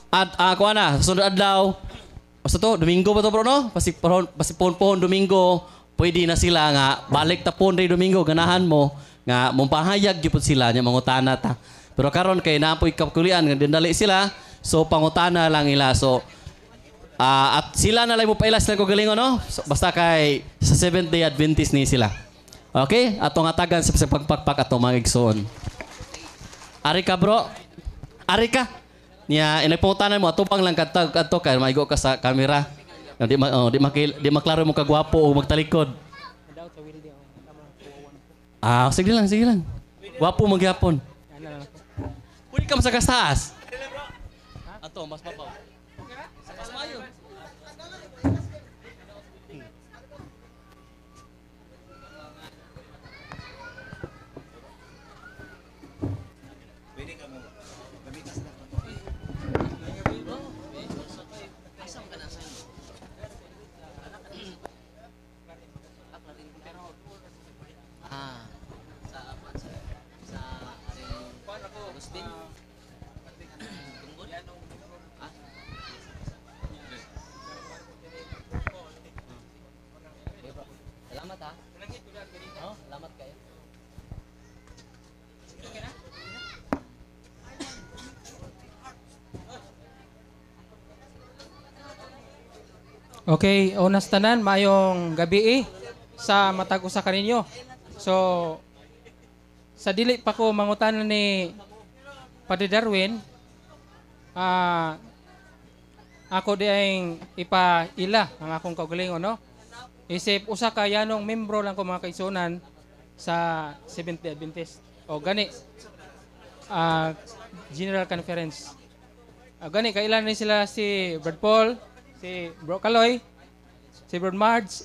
At ako na, sunod adlaw. Basta to, Domingo ba to bro no? Pasi pohon Domingo, pwede na sila nga balik ta pon day Domingo ganahan mo nga mong pahayag gyud sila nya mangutana ta. Pero karon kay naapoy kakulian nga dindali sila, so pangutana lang ila. So at sila na lang mo pailas na ko galingon no? So, basta kay sa Seventh Day Adventist ni sila. Okay? Atong atagan sa pagpakpak atong mga igsoon. Ari ka bro? Ari ka? Niya inagpangutanan mo atubang lang kadto kay maigo ka sa camera. Di maklaro mo kagwapo o magtalikod. Sige lang. Gwapo magyapon. Pwede ka sa kastaas. Ato, mas mapaw. Mas mayo. Salamat ha. Salamat kayo. Okay, unas tanan, mayong gabi sa matag usa kaninyo. So, sa dili pa ko mangutanan ni Padre Darwin, ako di ay ipaila ang akong kaugalingon, no? Isip usa ka yanong membro lang ko mga kaigsunan sa Seventh Day Adventist. O gani, General Conference. Gani, kailan ni sila si Brad Paul, si Bro Kaloy, si Brad Mars,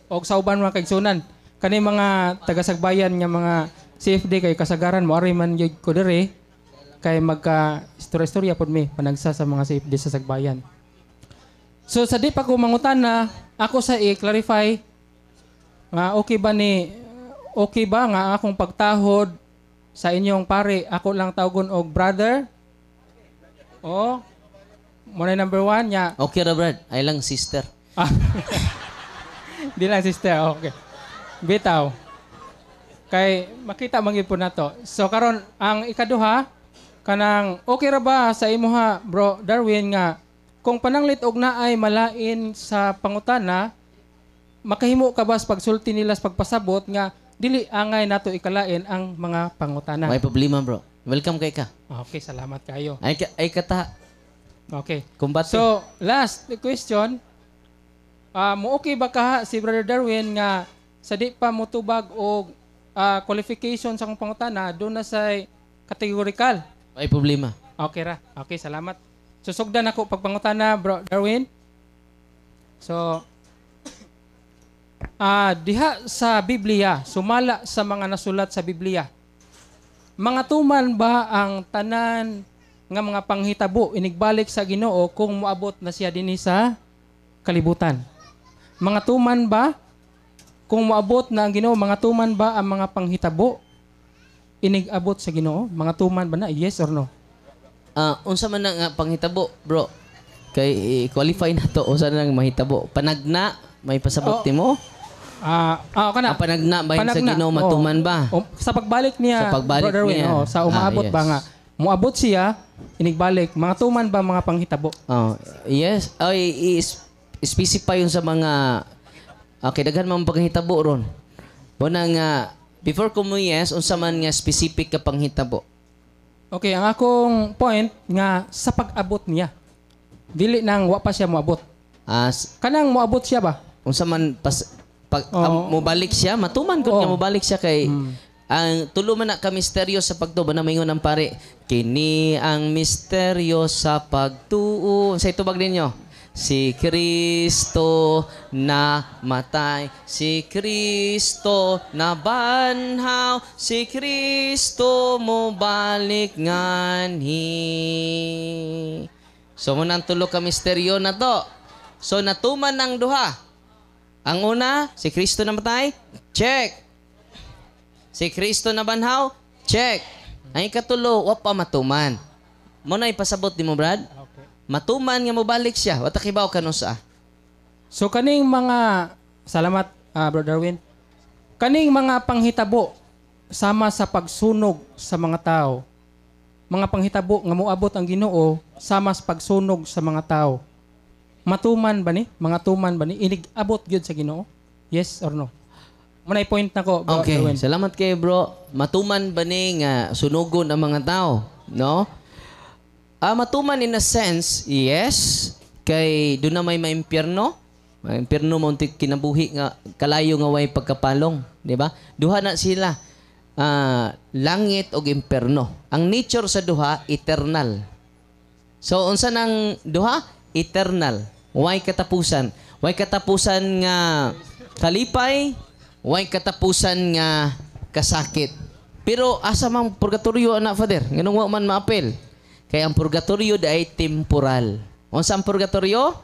o sa uban mga kaigsunan. Kani mga tagasagbayan nga mga CFD kay kasagaran mo ari man gyud ko diri kay magka istorya pod mi panagsa sa mga CFD sa sagbayan. So sa di pa ko mangutana, ako sa i-clarify nga okay ba nga akong pagtahod sa inyong pare ako lang tawgon og brother? O muna number 1 nya. Okay ra brad, ay lang sister. Di lang sister, okay. Bitaw. Kay makita man gyud po nato. So karon ang ikaduha kanang okay ra ba sa imuha bro Darwin nga kung pananglit og naay malain sa pangutana makahimo ka ba sa pagsulti nila sa pagpasabot nga dili angay nato ikalain ang mga pangutana. May problema bro. Welcome kay ka. Okay, salamat kayo. Ay kata. Okay. Kumbate. So last question. Mo okay ba ka si Brother Darwin nga sa di pa motubag og qualification sa akong pangutana doon na sa categorical? May problema. Okay ra. Okay, salamat. Susugdan ako pagpangutana, Bro Darwin. So, diha sa Biblia, sumala sa mga nasulat sa Biblia, mga tuman ba ang tanan nga mga panghitabo inigbalik sa Ginoo kung moabot na siya dinhi sa kalibutan? Mga tuman ba kung moabot na ang Ginoo, mga tuman ba ang mga panghitabo inigabot sa Ginoo? Mga tuman ba na? Yes or no? Unsa man na nga panghitabo, bro? Kay qualify na to, unsa na nga mahitabo? Panagna, may pasabot mo? Kana. Panagna ba sa Ginoo matuman ba? Sa pagbalik niya, sa pagbalik Brother Darwin, niya. sa umaabot Yes. ba nga? Muabot siya, inigbalik. Mga tuman ba mga panghitabo? Yes. Specify yun sa mga okay, daghan man panghitabo ron. Bona nga before ko mo yes, unsa man nga specific ka panghitabo. Okay, ang akong point nga sa pag-abot niya. Dili nang wa pa siya moabot. Kanang moabot siya ba? Unsa man mobalik siya, matuman gud nga mobalik siya kay ang tulo man na ka misteryo sa pagtuo na maingon ang pare. Kini ang misteryo sa pagtuo. Sa itubag ninyo. Si Kristo na matay, si Kristo na banhaw, si Kristo mo balik nganhi. So munang tulo ka misteryo na to. So natuman ng duha. Ang una, si Kristo na matay, check. Si Kristo na banhaw, check. Ang ikatulo, wa pa matuman. Mo na ipasabot nimo, Brad. Okay. Matuman nga mobalik siya. Wa ta kibaw kanon sa. So kaning mga salamat Brother Darwin. Kaning mga panghitabo sama sa pagsunog sa mga tao. Mga panghitabo nga moabot ang Ginoo sama sa pagsunog sa mga tao. Matuman ba ni? Mga tuman ba ni? Inig-abot gyud sa Ginoo? Yes or no? Munay point na ko, Bro Okay, Darwin. salamat kay bro. Matuman ba ni nga sunugon ang mga tao, no? Matuman in a sense, yes, kay doon na may maimpyerno. Maimpyerno mo kinabuhi nga kalayo nga way pagkapalong, di ba? Duha na sila. Langit o impyerno. Ang nature sa duha eternal. So unsa nang duha? Eternal. Way katapusan. Way katapusan nga kalipay, way katapusan nga kasakit. Pero asa mang purgatorio anak father? Nganong wa man maapil? Kaya ang purgatorio ay temporal. Unsa ang purgatorio?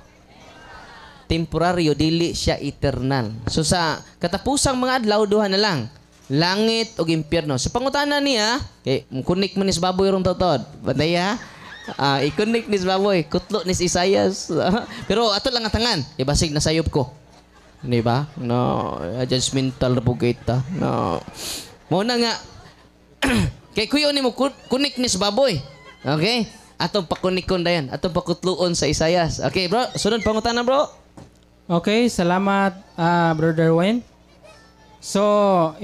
Temporaryo, dili siya eternal. So sa katapusang mga adlaw duha na lang. Langit o impyerno. Sa pangutana niya, kunik mo ni sa baboy rong tawtod. Batay ha? Ikunik ni sa baboy. Kutlo ni si Isaias. Pero ato lang ang tangan. Ibasig na sayop ko. Di ba? No, judgmental na po kita. No. Muna nga, kay kuyo ni mo kunik ni sa baboy. Okay? Atong pakunikon na yan. Atong pakutluon sa Isaias. Okay, bro. Sunod pangutana, bro. Okay, salamat Brother Darwin. So,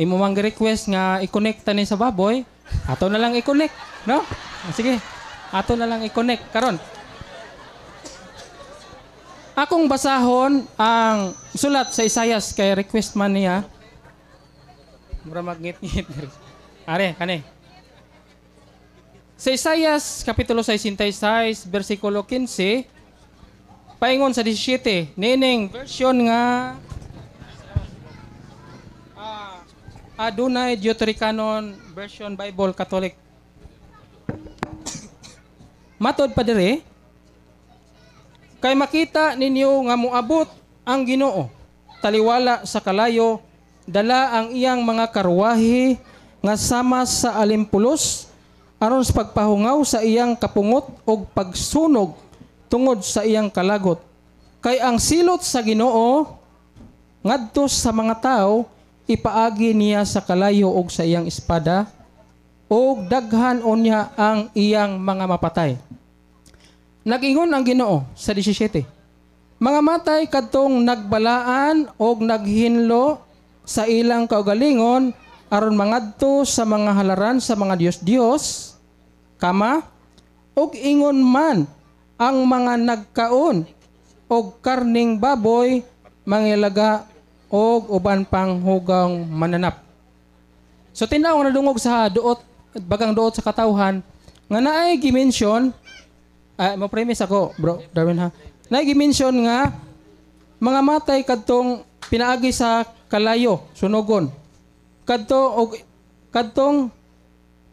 imo mang request nga i-connect tani sa baboy, ato na lang i-connect, no? Sige. Ato na lang i-connect karon. Akong basahon ang sulat sa Isaias kay request man niya. Mura magngit-ngit. Are, kani. Sa Isaias kapitulo 66, bersikulo 15, paingon sa 17, nining version nga Adonai Deuterocanon version Bible Catholic. Matod pa dire, kay makita ninyo nga moabot ang Ginoo taliwala sa kalayo, dala ang iyang mga karwahe nga sama sa alimpulos aron sa pagpahungaw sa iyang kapungot o pagsunog tungod sa iyang kalagot. Kay ang silot sa Ginoo ngadto sa mga tao, ipaagi niya sa kalayo og sa iyang espada og daghan unya ang iyang mga mapatay. Nag-ingon ang Ginoo sa 17, mga matay kadtong nagbalaan og naghinlo sa ilang kaugalingon aron mangadto sa mga halaran sa mga Dios-Dios, kama, og ingon man ang mga nagkaon og karning baboy, mangilaga og uban pang hugang mananap. So tinaw na dungog sa duot, bagang duot sa katawhan, nga naay gimension, mo premise ako, bro, Darwin ha. Naay gimension nga mga matay kadtong pinaagi sa kalayo, sunogon. Kadtong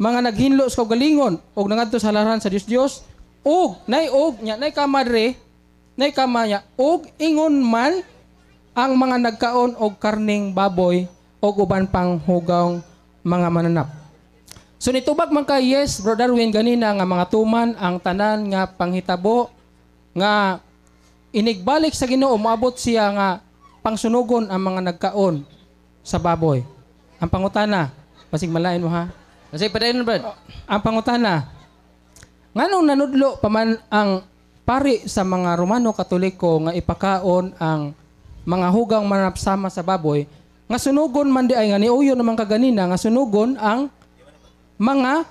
mga naghinlo sa kaugalingon og nangadto sa halaran sa Dios og nay kamadre, nay kamanya og ingon man ang mga nagkaon og karning baboy o uban pang hugaw mga mananap. So nitubag man kay yes, Bro Darwin, ganina nga mga tuman ang tanan nga panghitabo nga inigbalik sa Ginoo, moabot siya nga pangsunugon ang mga nagkaon sa baboy. Ang pangutana, basig malain mo ha. Kasi pa rin, Brad. Ang pangutana, nganong nanudlo pa man ang pari sa mga Romano Katoliko nga ipakaon ang mga hugang mananap sama sa baboy, nga sunugon man di ay nga niuyo naman kaganina, nga sunugon ang mga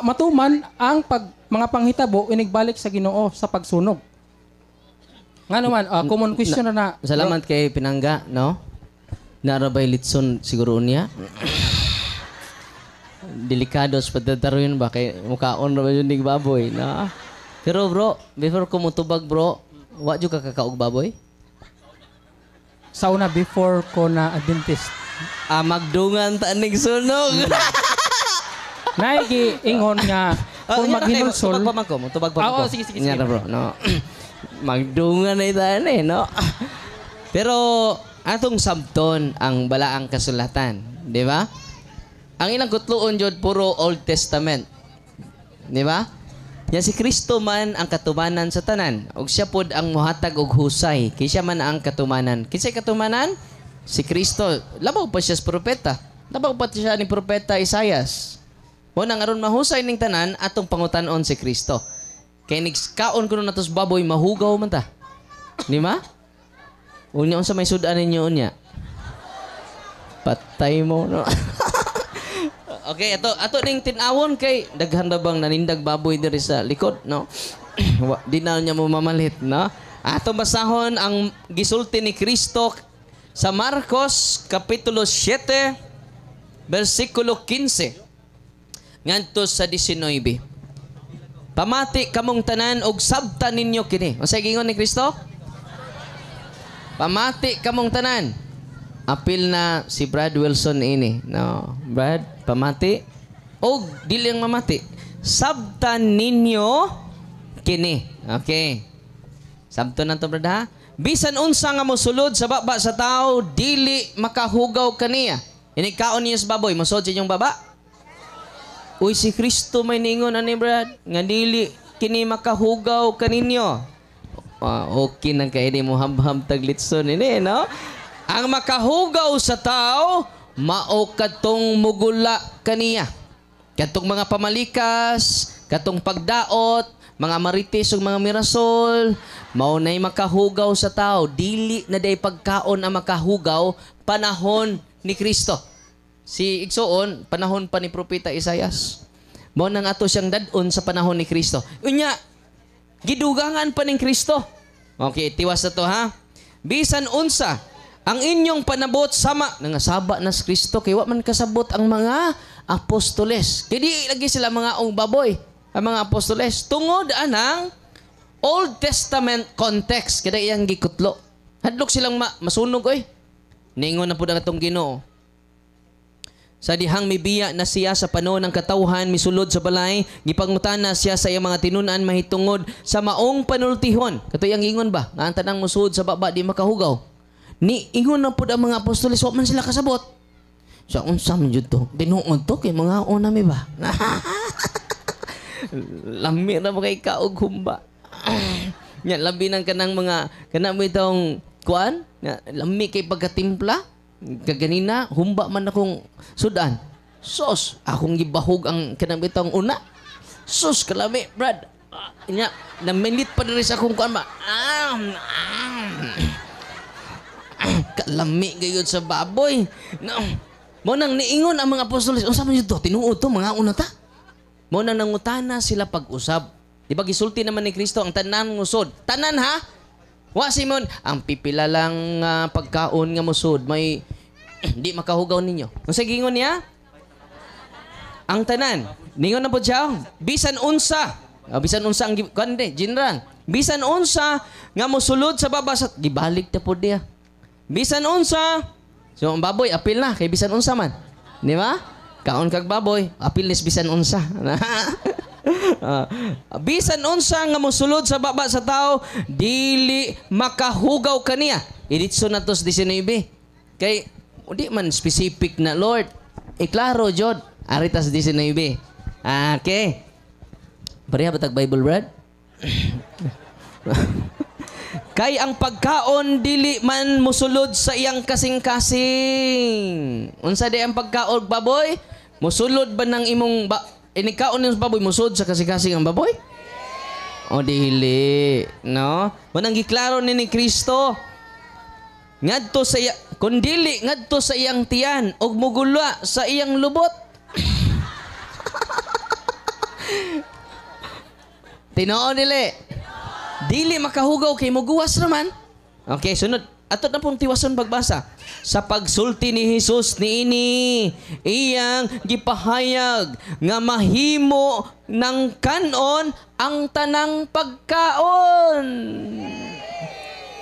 matuman ang mga panghitabo inigbalik sa Ginoo sa pagsunog. Nga naman, common question na. Salamat kay Pinangga, no? Narabay litson siguro niya. Delikado sa pagtataruin ba? Kay mukhaon na ba yun ng baboy, no? Pero bro, before ko mutubag bro, wa dyo ka kakaog baboy? Sauna before ko na Adventist. Magdungan ta ning sunog. Naigi ingon nga kung maghinulsol. Tubag pa man ko. Sige. Nyara bro, no. Magdungan na itan no. Pero atong sabton ang balaang kasulatan, di ba? Ang ilang kutluon jud puro Old Testament. Di ba? Nya si Kristo man ang katumanan sa tanan, ug siya pod ang mohatag og husay. Kay siya man ang katumanan. Kinsay katumanan? Si Kristo. Labaw pa siya sa propeta. Labaw pa siya ni propeta Isaias. Mo nang aron mahusay ning tanan atong pangutan-on si Kristo. Kay nigkaon kuno natos baboy mahugaw man ta. Di ba? Unya unsa may sudan ninyo unya? Patay mo no. Okay, ato ning tinawon kay daghan ba bang nanindag baboy diri sa likod, no? Di na niya mo mamalit, no? Ato basahon ang gisulti ni Kristo sa Marcos kapitulo 7 bersikulo 15 ngadto sa 19. Pamati kamong tanan og sabtan ninyo kini. Unsay gingon ni Kristo? Pamati kamong tanan. Apil na si Brad Wilson ini. No, Brad, pamati. O, dili ang mamati. Sabtan ninyo kini. Okay. Sabtan na to, Brad, ha? Bisan unsa nga mosulod sa baba sa tao, dili makahugaw kaniya. Inikaon niyo sa baboy, mosod sa inyong baba? Uy, si Kristo may ningon, ani, Brad? Nga dili kini makahugaw kaninyo. Okay nang kaini mo ham-ham taglitson ini, no? Ang makahugaw sa tao, mao katong mugula kaniya. Katong mga pamalikas, katong pagdaot, mga marites ug mga mirasol, mao nay makahugaw sa tao. Dili na day pagkaon ang makahugaw panahon ni Kristo. Si igsoon, panahon pa ni propeta Isaias. Mao nang ato siyang dad-on sa panahon ni Kristo. Unya, gidugangan pa ning Kristo. Okay, tiwas na to, ha? Bisan unsa ang inyong panabot sama nangasaba na si Kristo kay wa man kasabot ang mga apostoles. Kay di lagi sila mga baboy, ang mga apostoles tungod anang Old Testament context kada iyang gikutlo. Hadlok silang masunog oy. Ningon na pud ang atong Ginoo. Sa dihang mibiya na siya sa panahon ng katawhan misulod sa balay, gipangutana siya sa iyang mga tinunan mahitungod sa maong panultihon. Kato iyang ingon ba? Nga ang tanang musud sa baba di makahugaw. Ni ingon na pud ang mga apostoles wa man sila kasabot. Sa unsa man jud to? Tinuod to kay mga una mi ba? Lami na mo kay kaog humba. Nya labi nang kanang mga kana mo itong kuan, lami kay pagkatimpla. Kaganina humba man akong sudan. Sos, akong gibahog ang kanang bitong una. Sos kalami, Brad. Nya namilit pa diri sa akong kuan ba. Kalami gayud sa baboy. No. Mo nang niingon ang mga apostoles, unsa man yun to? Tinuod to mga una ta. Mo nang nangutana sila pag-usab. Di ba gisulti naman ni Kristo ang tanan musod. Tanan ha? Wa Simon, ang pipila lang pagkaon nga musod may di makahugaw ninyo. Unsa gingon niya? Ang tanan. Ningon na po siya, bisan unsa. Bisan unsa ang kande, general. Bisan unsa nga mosulod sa babasat, gibalik ta po diya. Bisan unsa. So ang baboy apil na kay bisan unsa man. Di ba? Kaon kag baboy, apil nis bisan unsa. Bisan unsa nga mosulod sa baba sa tao, dili makahugaw kaniya. Iditso na to sa 19. Kay di man specific na Lord. Klaro jud. Arita sa 19. Okay. Pareha ba tag Bible, Brad? Kay ang pagkaon dili man mosulod sa iyang kasing-kasing. Unsa di ang pagkaon baboy? Mosulod ba ng imong inikaon ng baboy mosulod sa kasing-kasing ang baboy? O dili, no? Manang giklaro ni Kristo. Ngadto sa kun dili ngadto sa iyang tiyan og mugula sa iyang lubot. Tinuod dili makahugaw kay muguwas raman. Okay, sunod. Ato na pong tiwason pagbasa. Sa pagsulti ni Jesus niini, iyang gipahayag nga mahimo ng kanon ang tanang pagkaon.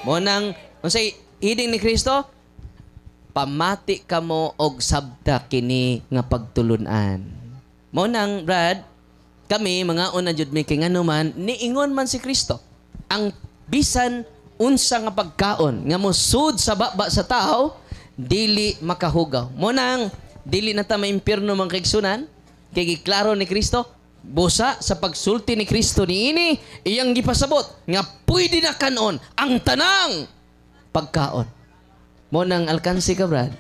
Mo nang unsay hiding ni Kristo? Pamati kamo og sabta kini nga pagtulunan. Mo nang Brad, kami mga una jud mi kay nganuman niingon man si Kristo. Ang bisan unsa nga pagkaon nga mosud sa baba sa tao dili makahugaw. Mo nang dili na ta maimpierno man kaigsunan kay giklaro ni Kristo busa sa pagsulti ni Kristo niini iyang gipasabot nga pwede na kanon ang tanang pagkaon. Mo nang alkansi ka, Brad.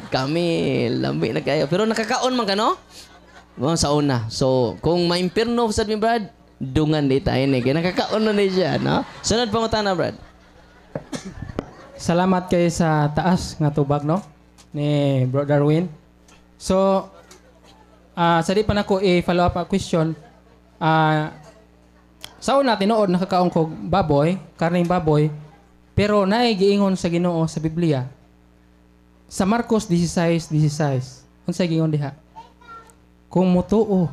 Kami lambi na kayo pero nakakaon man ka, no? Mo sa una. So kung maimpirno sa mi, Brad, dungan di tayo ni kaya nakakaon na siya, no? Sunod pangutana, Brad. Salamat kay sa taas nga tubag, no? Ni Bro Darwin. So, sa di pa na ko i-follow up a question, sa una, tinuod, nakakaon ko baboy, karning baboy, pero naigiingon sa Ginoo sa Biblia, sa Marcos 16:16, unsay giingon diha? Kung mutuo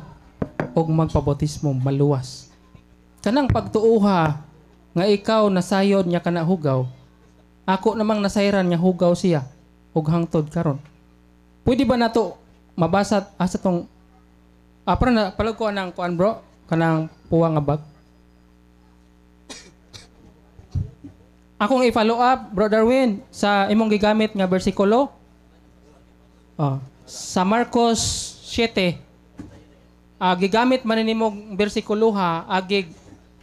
og magpabotismo maluwas. Kanang pagtuuha nga ikaw nasayod niya kana hugaw, ako namang nasayran niya hugaw siya og hangtod karon. Pwede ba nato mabasa asa tong para na palag ko anang kuan, bro, kanang puwa nga bag. Akong i-follow up, Bro Darwin, sa imong gigamit nga bersikulo. Sa Marcos 7, gigamit man nimong bersikulo ha, agig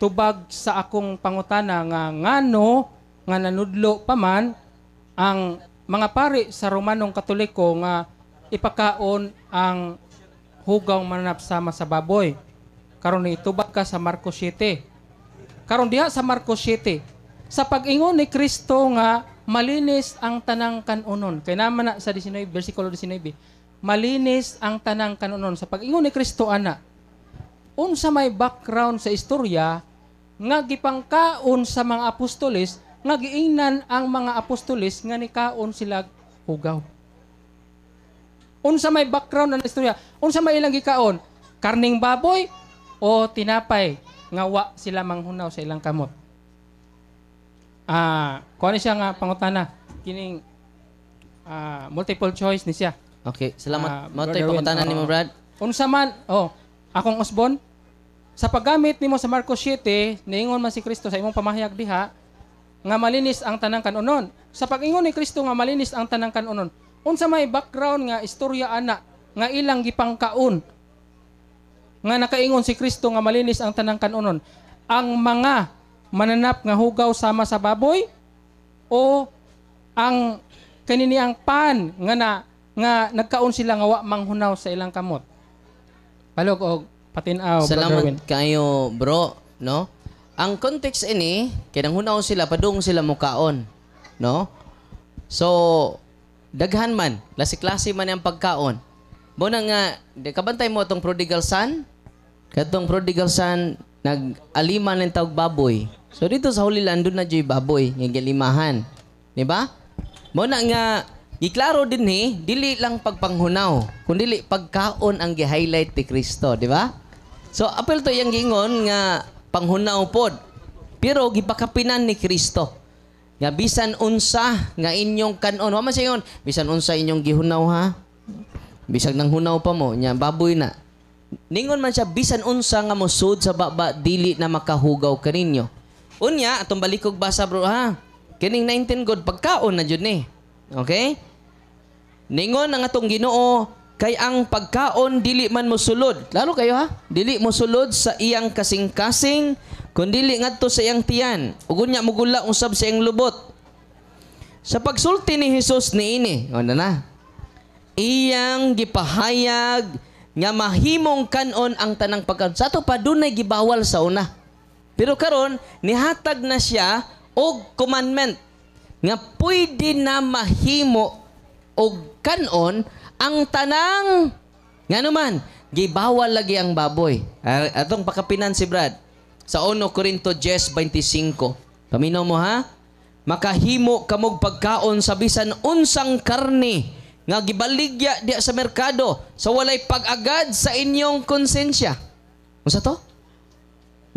tubag sa akong pangutana nga ngano nga nanudlo pa man ang mga pari sa Romanong Katoliko nga ipakaon ang hugaw mananap sama sa baboy. Karon ni itubag ka sa Marcos 7. Karon diha sa Marcos 7, sa pag-ingon ni Kristo nga malinis ang tanang kanunon. Kay naman na sa 19, versikulo 19. Malinis ang tanang kanunon. Sa pag-ingon ni Kristo ana, unsa may background sa istorya nga gipangkaon sa mga apostoles nga giingnan ang mga apostoles nga nikaon sila hugaw. Unsa may background na istorya? Unsa may ilang gikaon? Karning baboy o tinapay nga wa sila manghunaw sa ilang kamot? Kuha ni siya nga pangutana. Kining multiple choice ni siya. Okay, salamat. Mao Brother tay pangutana Win, nimo, Brad. Unsa man, akong usbon, sa paggamit nimo sa Marcos 7, niingon man si Kristo sa imong pamahayag diha, nga malinis ang tanang kanunon. Sa pag-ingon ni Kristo nga malinis ang tanang kanunon, unsa may background nga istorya ana nga ilang gipangkaon nga nakaingon si Kristo nga malinis ang tanang kanunon? Ang mga mananap nga hugaw sama sa baboy o ang kanini ang pan nga nagkaon sila nga wa manghunaw sa ilang kamot? Palog og patinaw, Brother Salamat Win. kayo, bro, no? Ang context ini, kinang hunaw sila padung sila mukaon, no? So, daghan man, klase-klase man ang pagkaon. Mo na nga, kabantay mo itong prodigal son? Katong prodigal son, nag-aliman ng tawag baboy. So, dito sa Holy Land, doon na dyan baboy, yung galimahan. Diba? Mo na nga, giklaro din dili lang pagpanghunaw, kundi pagkaon ang gi-highlight ni Kristo, di ba? So, apel to yung gingon nga panghunaw pod. Pero gipakapinan ni Kristo. Nga bisan unsa nga inyong kanon, wa man siya yun, bisan unsa inyong gihunaw ha. Bisag nang hunaw pa mo, nya baboy na. Ningon man siya bisan unsa nga mosud sa baba dili na makahugaw kaninyo. Unya atong balikog basa, bro ha. Kining 19 god pagkaon na jud ni. Okay? Ningon ang atong Ginoo kay ang pagkaon dili man mosulod. Lalo kayo ha? Dili mosulod sa iyang kasing-kasing kundi dili ngadto sa iyang tiyan. Ug unya mugula usab sa iyang lubot. Sa pagsulti ni Hesus niini, na. Iyang gipahayag nga mahimong kanon ang tanang pagkaon. Sa ato pa dunay gibawal sa una. Pero karon nihatag na siya og commandment nga pwede na mahimo og kanon ang tanang nga naman gibawal lagi ang baboy. Atong pakapinan si Brad sa 1 Corinto 10:25. Paminaw mo ha? Makahimo kamog pagkaon sa bisan unsang karne nga gibaligya diya sa merkado sa walay pag-agad sa inyong konsensya. Unsa to?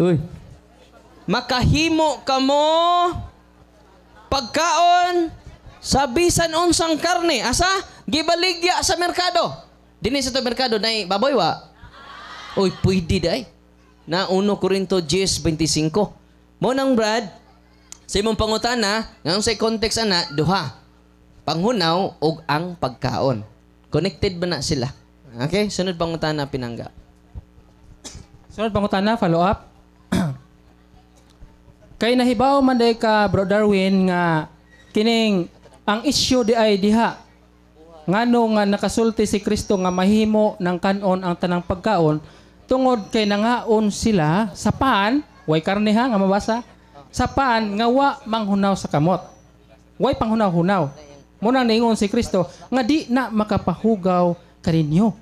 Uy. Makahimo kamo pagkaon sa bisan unsang karne. Asa? Gibaligya sa merkado. Dinhi sa to merkado nay baboy wa? Uy, pwede day. Na 1 Corinto 10:25. Mo nang Brad, sa imong pangutana, nga sa context ana, duha. Panghunaw ug ang pagkaon. Connected ba na sila? Okay? Sunod pangutana pinangga. Sunod pangutana, follow up. Kay nahibaw man day ka, Bro Darwin, nga kining ang issue di ay diha. Ngano nga nakasulti si Kristo nga mahimo ng kanon ang tanang pagkaon, tungod kay nangaon sila sa paan, way karne ha, nga mabasa, sa paan nga wa manghunaw sa kamot. Way panghunaw-hunaw. Munang niingon si Kristo, nga di na makapahugaw kaninyo.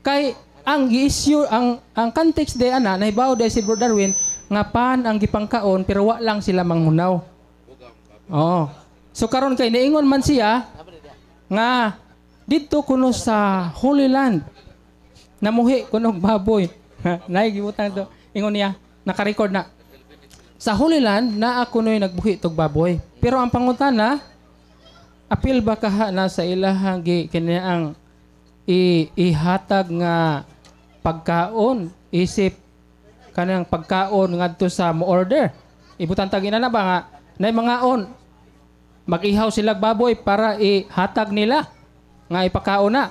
Kay ang issue, ang context de ana, nahibaw de si Bro Darwin, nga pan ang gipangkaon pero wa lang sila manghunaw. Oh. So karon kay niingon man siya nga didto kuno sa Holy Land namuhi kuno baboy. Nay gibutan to. Ingon niya, naka-record na. Sa Holy Land naa kunoy nagbuhi tog baboy. Pero ang pangutana, apil ba kaha na sa ilahang kiniang ihatag nga pagkaon isip kanang pagkaon ngadto sa mo order. Ibutan tag ina na ba nga nay mga on mag-ihaw sila baboy para ihatag nila nga ipakaon na.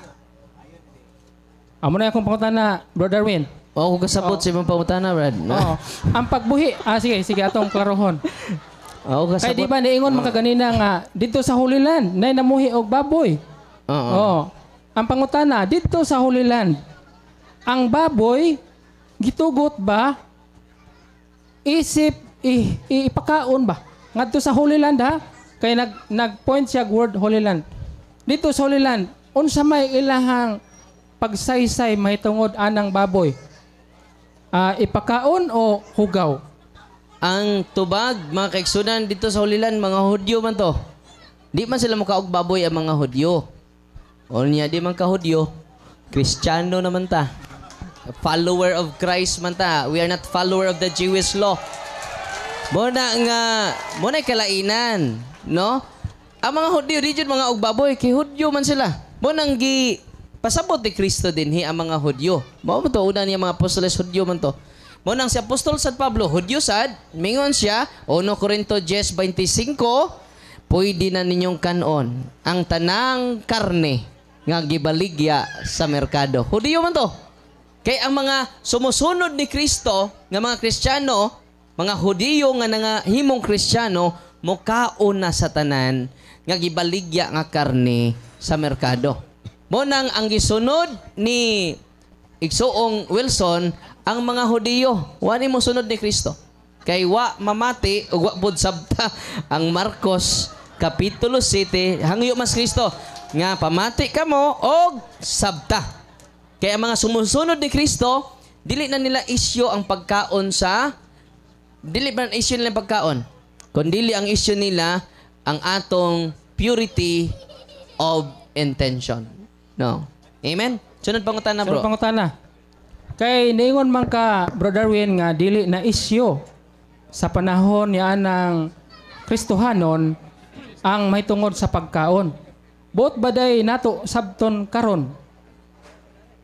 Amo na akong pangutana, Bro Darwin. O kung kasabot sa imong pangutana, Brad. Oo. Ang pagbuhi, sige atong klarohon. O Kay kasabot. di ba niingon mga ganina nga dito sa Holy Land nay namuhi og baboy. Oo. Ang pangutana dito sa Holy Land, ang baboy gitugot ba isip ipakaon ba ngadto sa Holy Land ha, kay nag-point siya word Holy Land dito sa Holy Land unsa may ilahang pagsaysay mahitungod anang baboy, ipakaon o hugaw? Ang tubag, mga kaigsunan dito sa Holy Land, mga Hudyo man to. Di man sila makaog baboy ang mga Hudyo. O niya, di man ka Hudyo. Kristiyano naman ta. Follower of Christ man ta. We are not follower of the Jewish law. Muna kalainan, no? Ang mga Hudyo, di dyan mga og baboy, kay Hudyo man sila. Munang pasabot ni Kristo din ang mga Hudyo. Mo to una niya mga apostoles Hudyo man to. Munang si Apostol San Pablo, Hudyo sad, mingon siya, 1 Corinto 10:25, pwede na ninyong kanon ang tanang karne nga gibaligya sa merkado. Hudyo man to. Kay ang mga sumusunod ni Kristo nga mga Kristiyano, mga Hudyo nga nangahimong Kristiyano, mukaon na sa tanan nga gibaligya nga karne sa merkado. Munang ang gisunod ni Igsoong Wilson, ang mga Hudyo, wani mo sunod ni Kristo. Kay wa mamati ug wa pud sabta ang Marcos Kapitulo 7, hangyo mas Kristo nga pamati kamo og sabta. Kaya ang mga sumusunod ni Kristo, dili na nila isyu ang pagkaon dili man issue nila pagkaon, kundi ang issue nila ang atong purity of intention. No. Amen? Sunod pangutana, bro. Sunod pangutana. Kay niingon man ka, Bro Darwin, nga dili na isyu sa panahon ni anang Kristohanon ang may tungod sa pagkaon. Bot baday nato sabton karon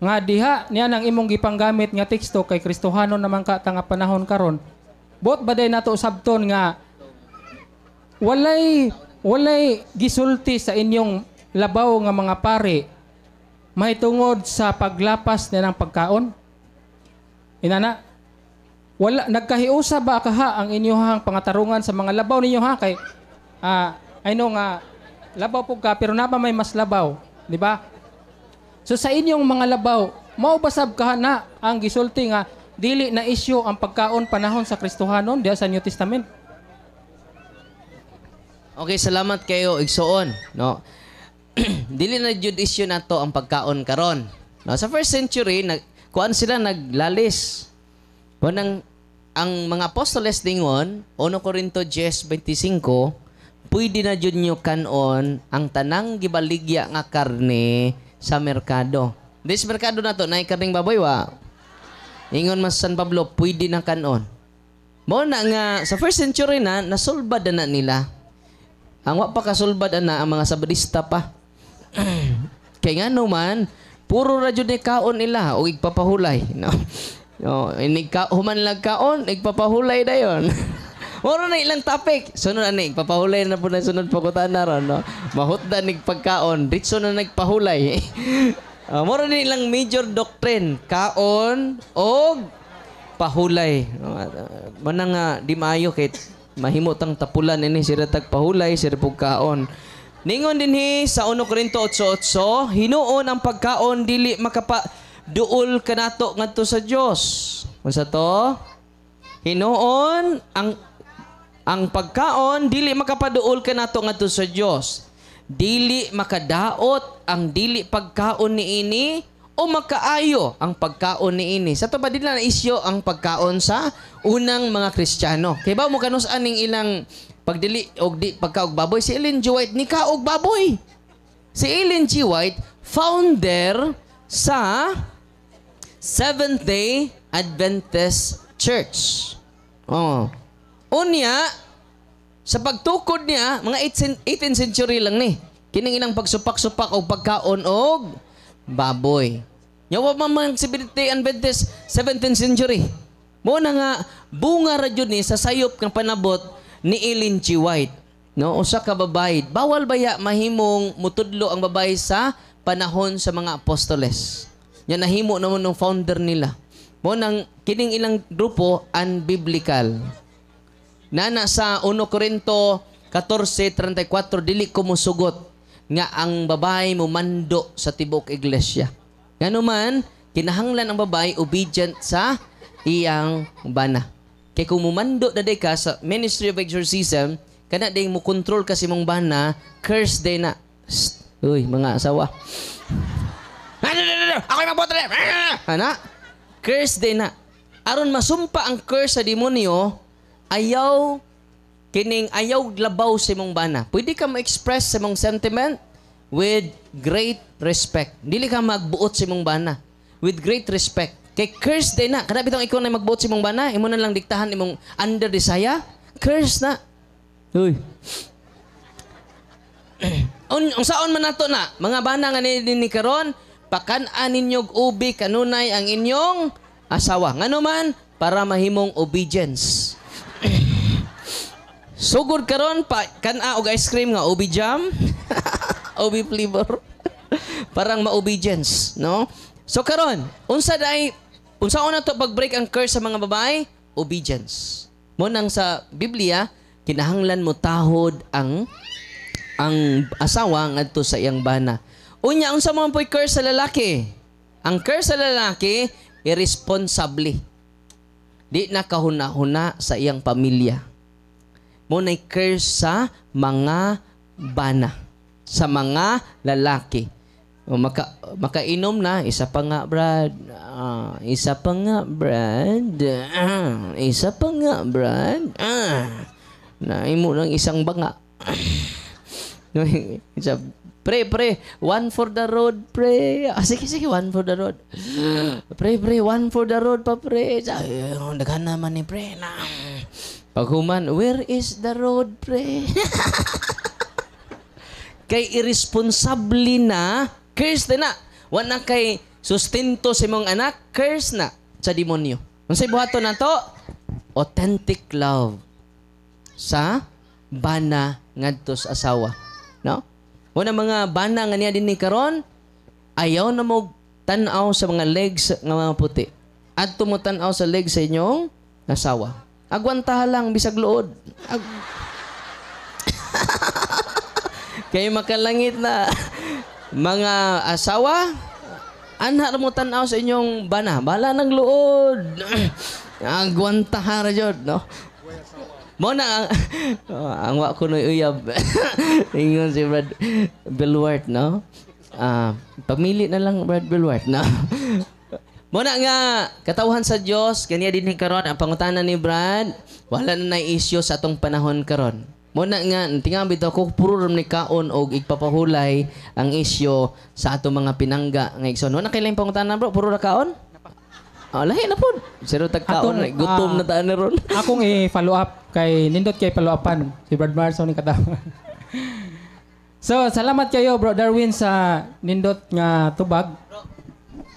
nga diha niya nang imong gipanggamit nga teksto kay Kristohanon naman ka tanga panahon karon. Bot baday nato sabton nga walay gisulti sa inyong labaw nga mga pare may tungod sa paglapas na ng pagkaon. Inana, wala nagkahiusa ba kaha ang inyong pangatarungan sa mga labaw ninyo ha, kay I know nga labaw po ka pero napa may mas labaw, di ba? So sa inyong mga labaw, mao basab kaha na ang gisulti nga dili na isyu ang pagkaon panahon sa Kristohanon diya sa New Testament. Okay, salamat kayo igsoon, no. Dili na jud issue nato ang pagkaon karon. No, sa first century kuan sila naglalis. Kunang ang mga apostoles dingon, 1 Corinto 10:25, pwede na jud nyo kanon ang tanang gibaligya nga karne sa merkado. This merkado na to, na karning baboy wa. Ingon mas San Pablo, pwede na kanon. Mo na nga sa first century na nasulbad na nila. Ang wa pa kasulbad na ang mga sabadista pa. Kaya nga naman, puro ra jud ni kaon nila o igpapahulay. No. No, human lang kaon, igpapahulay dayon. Moro na ilang topic. Sunod na igpapahulay na po na sunod pagkutana ron. No? Mahutdan nig pagkaon, ditso na nagpahulay. Moro na ilang major doctrine, kaon o pahulay. Mana nga di maayo kay mahimo tang tapulan ini sira tagpahulay sira pugkaon. Ningon dinhi sa 1 Korinto 8:8, hinuon ang pagkaon dili makapa duol kanato ngadto sa Dios. Unsa to? Hinuon ang pagkaon dili makapaduol kanato ngadto sa Dios. Dili makadaot ang dili pagkaon niini o makaayo ang pagkaon niini. Sa to ba dili na isyo ang pagkaon sa unang mga Kristiyano. Kay ba mo kanus aning ilang pagdili og di pagkaog baboy si Ellen G. White ni kaog baboy. Si Ellen G. White founder sa Seventh-day Adventist Church. Oh. Unya sa pagtukod niya mga 18th century lang ni. Kining ilang pagsupak-supak og pagkaon og baboy. Yawa man Seventh-day Adventist 17th century. Mo na nga bunga ra jud ni sa sayop ng panabot ni Ellen G. White. No, usa ka babae. Bawal baya mahimong mutudlo ang babae sa panahon sa mga apostoles. Nya nahimo naman ng founder nila. Mo nang kining ilang grupo unbiblical. Nana sa 1 Korinto 14:34 dili ko mosugot nga ang babae mo mando sa tibok iglesia. Ngano man kinahanglan ang babae obedient sa iyang bana. Kay kung mumando daday ka sa Ministry of Exorcism, kana day mo control kasi mong bana, curse day na. Uy, mga asawa. Ako'y magboto na. Ana? Curse day na. Aron masumpa ang curse sa demonyo, ayaw labaw sa mong bana. Pwede ka ma-express sa mong sentiment with great respect. Dili ka magbuot sa mong bana. With great respect. Kay curse day na. Kada bitong ikaw na magbuot sa mong bana, imo na lang diktahan imong under desire. Curse na. Uy. Unsaon man nato na, mga bana nga ni karon, pakan-an ninyog ubi kanunay ang inyong asawa. Ngano man para mahimong obedience. Sugod karon pa kan-a og ice cream nga ubi jam, ubi flavor. Parang ma-obedience, no? So karon, unsaon na to pag-break ang curse sa mga babae? Obedience. Mo nang sa Biblia, kinahanglan mo tahod ang asawa ngadto sa iyang bana. Unya, unsa man po'y curse sa lalaki? Ang curse sa lalaki, irresponsable. Di na kahuna-huna sa iyang pamilya. Muna'y curse sa mga bana. Sa mga lalaki. O makainom na, isa pa nga, Brad. Isa pa nga, Brad. Isa pa nga, Brad. Naimo lang isang banga. Isa, pre, one for the road, pre. Sige, one for the road. Pre, one for the road pa, pre. Daghan naman ni pre na. Paghuman, where is the road, pre? Kay irresponsable na, curse na. Wala kay sustento sa mong anak, curse na sa demonyo. Unsay buhaton nato? Authentic love sa bana ngadto sa asawa. No? Una mga bana nga niya din ni karon, ayaw na mo tan-aw sa mga legs nga mga puti. At tumutanaw sa legs sa inyong asawa. Agwantaha lang bisag luod. Kay makalangit na mga asawa, anha mo tan-aw sa inyong bana. Bala ng luod. Agwantaha ra jud, no? Mo na ang wa ko noy uyab. Ingon si Brad Belwart, no? Pamili na lang Brad Belwart, no? Mo na nga katawhan sa Dios kaniya dinhi karon ang pangutanan ni Brad, wala na issue sa atong panahon karon. Mo na nga tinga bitaw ko puro ram ni kaon og igpapahulay ang issue sa atong mga pinangga nga igsoon. Na kailang pangutanan bro, puro ra kaon? Lahi na po. Zero tagkaon. Gutom na taan na ron. Akong i-follow up kay nindot kay follow upan si Brad Marson ni katawa. So, salamat kayo Bro Darwin sa nindot nga tubag.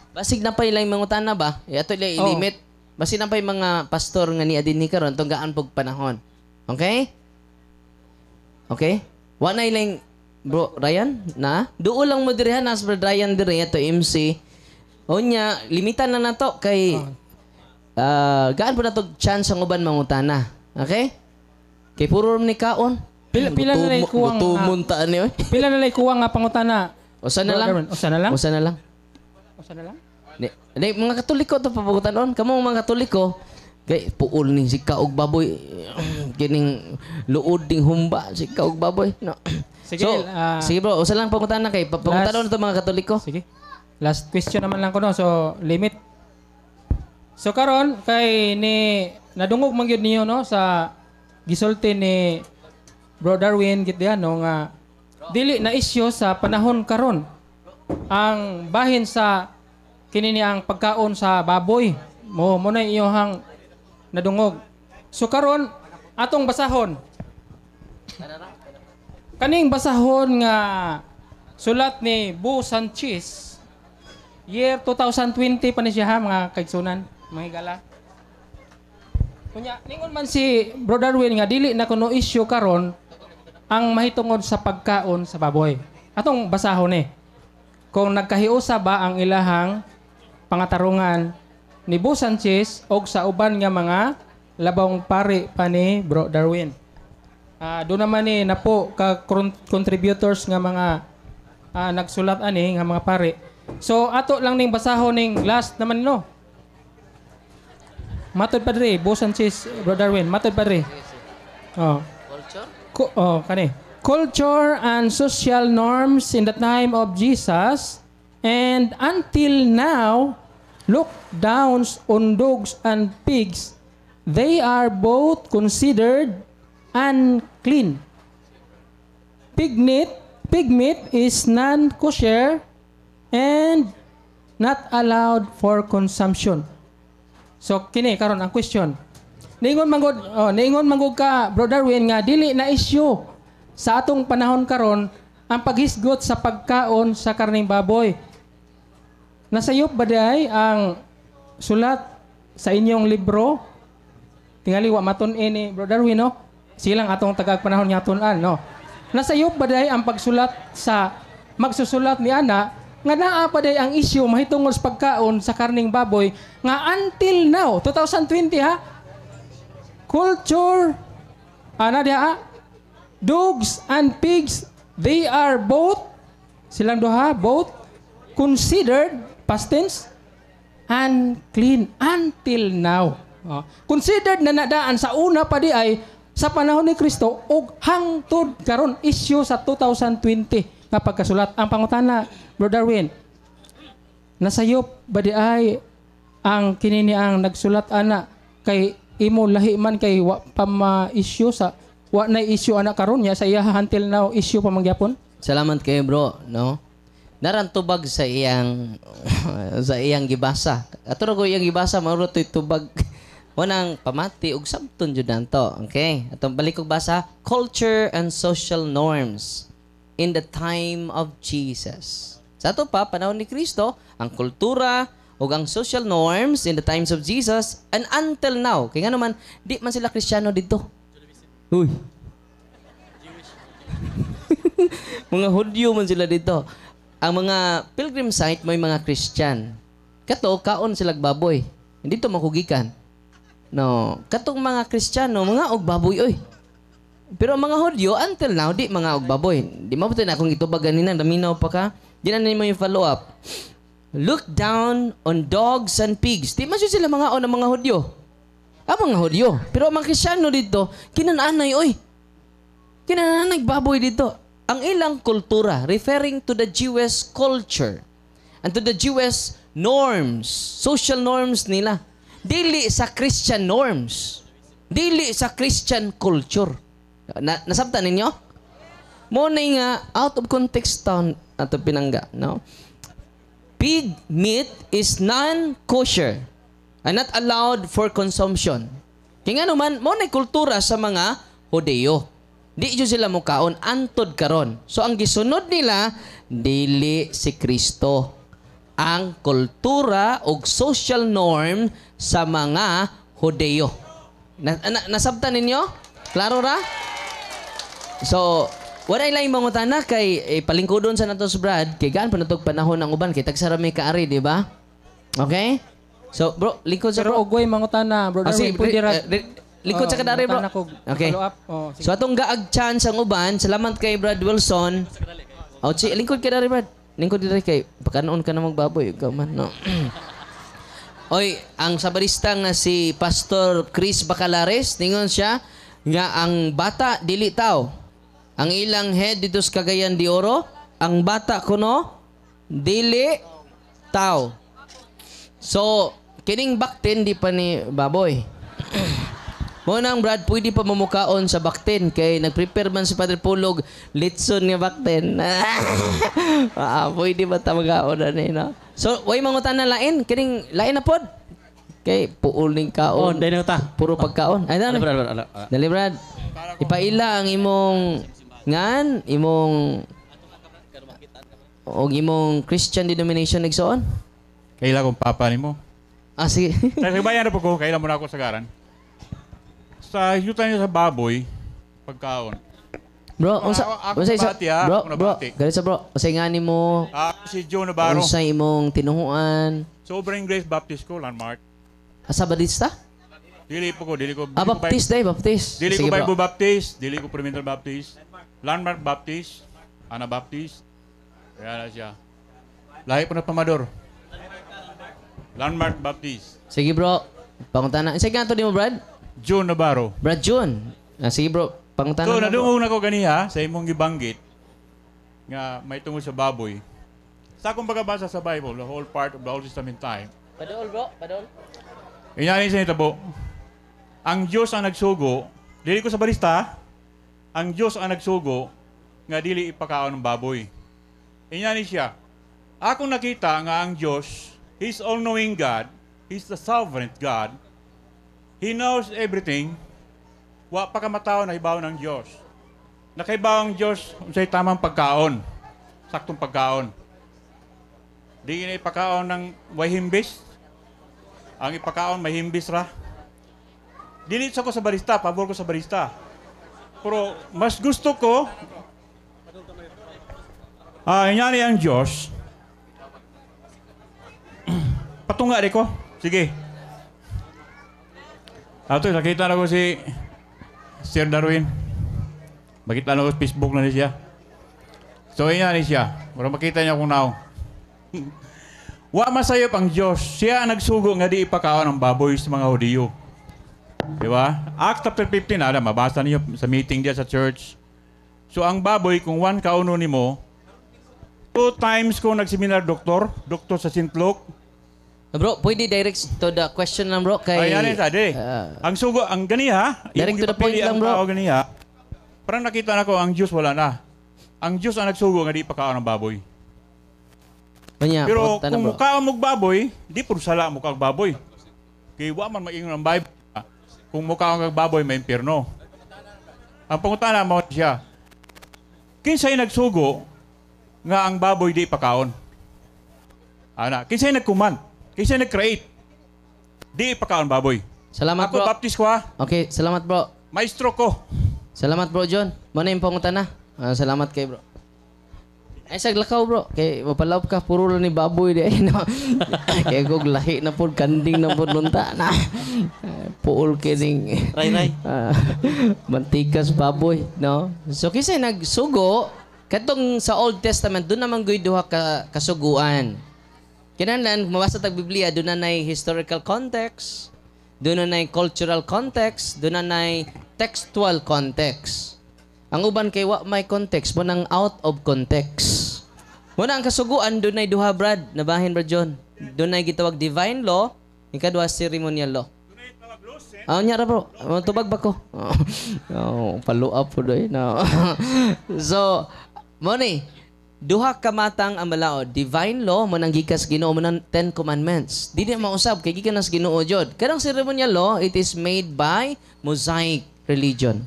Basig na pa ilang mga utana ba? Ato ilay limit. Basig na pa yung mga pastor nga ni adin ni karon tunggaan pog panahon. Okay? Okay? Wa na ilang Bro Ryan na duol lang mo diri nas Bro Ryan diri ato MC. Onya, limitan na nato kay gaan po na to chance ang uban mangutana. Okay? Kay puro ni kaon. Pila na lay kuwang Tumuntaan ni oy. pila na lay kuwang nga pangutana. Usa na lang. Usa na lang? Usa na lang. Usa na lang? Di, mga Katoliko to papagutanon. Kamo mga Katoliko, kay puol ning si kaog baboy kining luod ding humba si kaog baboy. No. Sige, So, sige bro, usa lang pangutana kay pangutanon to mga Katoliko. Sige. Last question naman lang ko no. So, limit. So karon kay ni nadungog man gyud niyo no sa gisulti ni Bro Darwin gid diha no nga dili na isyu sa panahon karon ang bahin sa kini ang pagkaon sa baboy mo na iyohang nadungog. So karon atong basahon. Kaning basahon nga sulat ni Bu Sanchez year 2020 pa ni siya ha, mga kaigsunan, mga higala. Kunya, ningon man si Bro Darwin nga dili na kuno issue karon ang mahitungod sa pagkaon sa baboy. Atong basahon eh. Kung nagkahiusa ba ang ilahang pangatarungan ni Bu Sanchez o sa uban nga mga labong pari pa ni Bro Darwin. Doon naman na po ka contributors nga mga nagsulat ani nga mga pari. So ato lang ning basahon ning last naman no. Matod padre, Bu Sanchez, Bro Darwin, matod padre. Oh. Culture? Kani. Culture and social norms in the time of Jesus and until now look downs on dogs and pigs. They are both considered unclean. Pig meat is non-kosher and not allowed for consumption. So kini karon ang question. Ningon manggod ka Bro Darwin nga dili na issue sa atong panahon karon ang paghisgot sa pagkaon sa karning baboy. Nasayop ba day ang sulat sa inyong libro? Tingali wa maton-in ni Bro Darwin no. Silang atong tagag panahon nga tun-an no. Nasayop ba day ang pagsulat sa magsusulat ni ana nga naa pa day ang issue mahitungod sa pagkaon sa karning baboy nga until now 2020 ha. Culture diha dogs and pigs they are both silang duha both considered past tense unclean until now. Considered na nadaan sa una pa di ay sa panahon ni Kristo ug hangtod karon issue sa 2020 nga pagkasulat. Ang pangutana Bro Darwin, nasayop ba di ay ang kinini ang nagsulat ana kay imo lahi man kay wa pa ma-issue sa wa na issue ana karon nya sa iya until now issue pa mangyapon? Salamat kayo bro, no? Narantubag sa iyang sa iyang gibasa. Aturo ko iyang gibasa mao toy tubag wanang pamati ug sabton jud nanto. Okay? Atong balik og basa, culture and social norms in the time of Jesus. Sa ato pa panahon ni Kristo, ang kultura ug ang social norms in the times of Jesus and until now. Kaya nga naman, di man sila Kristiyano dito. Uy. Mga Hudyo man sila dito. Ang mga pilgrim site may mga Christian. Kato, kaon sila baboy. Hindi to makugikan. No. Katong mga Kristiyano, mga og baboy, oy. Pero ang mga Hudyo, until now, di mga og baboy. Di mabuti na akong itubag ganina, naminaw pa ka. Di na mo yung follow-up. Look down on dogs and pigs. Di man sila mga o ng mga Hudyo. Mga Hudyo. Pero ang mga Kristyano dito, kinananay, oy. Kinananay baboy dito. Ang ilang kultura, referring to the Jewish culture and to the Jewish norms, social norms nila. Dili sa Christian norms. Dili sa Christian culture. Nasabtan ninyo? Mo na nga, out of context town ato pinangga, no? Pig meat is non-kosher and not allowed for consumption. Kaya nga naman, mo na kultura sa mga Hodeo. Di yun sila mukaon, antod karon. So ang gisunod nila, dili si Kristo. Ang kultura o social norm sa mga Hodeo. Nasabtan ninyo? Klaro ra? So, wala ilang mangutana kay palingkodon sa natos Brad kay gaan pa natog panahon ang uban kay tagsara may kaari, di ba? Okay? So, bro, lingkod sa Pero bro. ugway mangutana, Bro Darwin, pwede ra. Lingkod sa kadari, bro. Okay. Follow up. Oh, sige. So, atong gaag chance ang uban, salamat kay Brad Wilson. O, lingkod ka dari, Brad. Lingkod ka dari kay, pagkanoon ka na magbaboy. Ikaw man, no? Oy, ang sabarista nga si Pastor Chris Bacalares, ningon siya, nga ang bata, dili tao. Ang ilang head dito sa Cagayan de Oro, ang bata kuno, dili tao. So, kining baktin di pa ni baboy. Munang Brad, pwede pa mamukaon sa baktin kay nag-prepare man si Padre Pulog litson nga baktin. Pwede ba tamagaon na no? So, way mangutan na lain, kining lain na pod. Kay puul ning Oh, kaon. dahil na ta. Puro pagkaon. Ay, dali. Dali, Brad. Ipaila ang imong ngan, imong o imong Christian denomination nagsoon. Kaila kong papa nimo. Ah, sige. Nagbayan na po ko, kaila mo na ako sa garan. Sa yutan niya sa baboy, pagkaon. Bro, Ako unsay nabati, ha? bro, Ako bro, nabati. ganito bro. Unsay ngani mo? Si Joe Navarro. Unsay imong tinuhuan? Sobrang Grace Baptist ko, landmark. Asa Badista? Dili po ko, Baptist day, Baptist. Dili ko Sige, bro. Bible Baptist, dili ko Perimeter Baptist. Landmark Baptist, Anabaptist. Kaya na siya. Lahi po na pamador. Landmark Baptist. Sige, bro. Pangutana. Unsay ganto nimo, Brad? Joe Navarro. Brad June. Ah, sige, bro. Pangutana. So, na, bro. nadungong na ko ganiha sa imong gibanggit nga may tungod sa baboy. Sa akong pagkabasa sa Bible, the whole part of the Old Testament time, Padol, bro. Padol. inyanin sa itabo, ang Diyos ang nagsugo, dili ko sa barista, ang Diyos ang nagsugo nga dili ipakaon ng baboy. Inyanin siya, akong nakita nga ang Diyos, He's all-knowing God, He's the sovereign God, He knows everything, wa pa kamatao na ibaw ng Diyos. Nakaibaw ang Diyos unsay tamang pagkaon, saktong pagkaon. Di na ipakaon ng way himbis, ang ipakaon may himbis ra. Dili sa ko sa barista, pabor ko sa barista. Pero mas gusto ko inyani ang Diyos. Patunga di ko. Sige. Ato, nakita na ko si Sir Darwin. Makita na ko sa Facebook na siya. So, inyani siya. Pero makita niya kung now. Wa masayop ang Diyos. Siya ang nagsugo nga di ipakaon ang baboy sa mga Hudiyo. Di ba? Acts chapter 15, mabasa niyo sa meeting diya sa church. So ang baboy, kung one kauno ni mo, 2 times ko nagseminar doktor sa St. Luke. Bro, pwede direct to the question lang, bro. Kay, Ay, yan sa ang sugo, ang ganiha, direct to the point lang, bro. Ang ganiha, parang nakita na ko, ang Diyos wala na. Ang Diyos ang nagsugo nga di ipakaon ang baboy. Kanya, Pero na, kung bro. mukha ang baboy, di puro sala mukha ang baboy. Kaya wa man maingon ang Bible. Kung mukha ang baboy, may impyerno. Ang pangutana mo siya, kinsay nagsugo nga ang baboy di pakaon? Ana, kinsay nagkuman? Kinsay nag-create? Di pakaon baboy. Salamat, Ako bro. baptist ko ha. Okay, salamat, bro. Maestro ko. Salamat, bro, John. Muna yung pangutana. Salamat kay bro. Ay, saglakaw, bro. Kay mapalawp ka, puro lang ni baboy di. No? Kaya kog lahi na po, kanding na po lunta na. Puol kining. Ray. Mantikas baboy, no? So, kasi nagsugo, katong sa Old Testament, doon naman goy duha ka kasuguan. Kinahanglan, mabasa tag Biblia, doon na nay historical context, doon na nay cultural context, doon na nay textual context. Ang uban kay wa may context, mo nang out of context. Muna ang kasuguan, doon ay duha, Brad. Nabahin, Brad John. Doon ay gitawag divine law, ikadwa ceremonial law. Nya ra, bro. Tubag ba ko? Follow up po doy. No. So, mo ni, duha ka matang ang malaod. Divine law, mo nang gikas Ginoo, mo nang 10 commandments. Di mausab, kay gikan nas Ginoo jud. Kanang ceremonial law, it is made by Mosaic religion.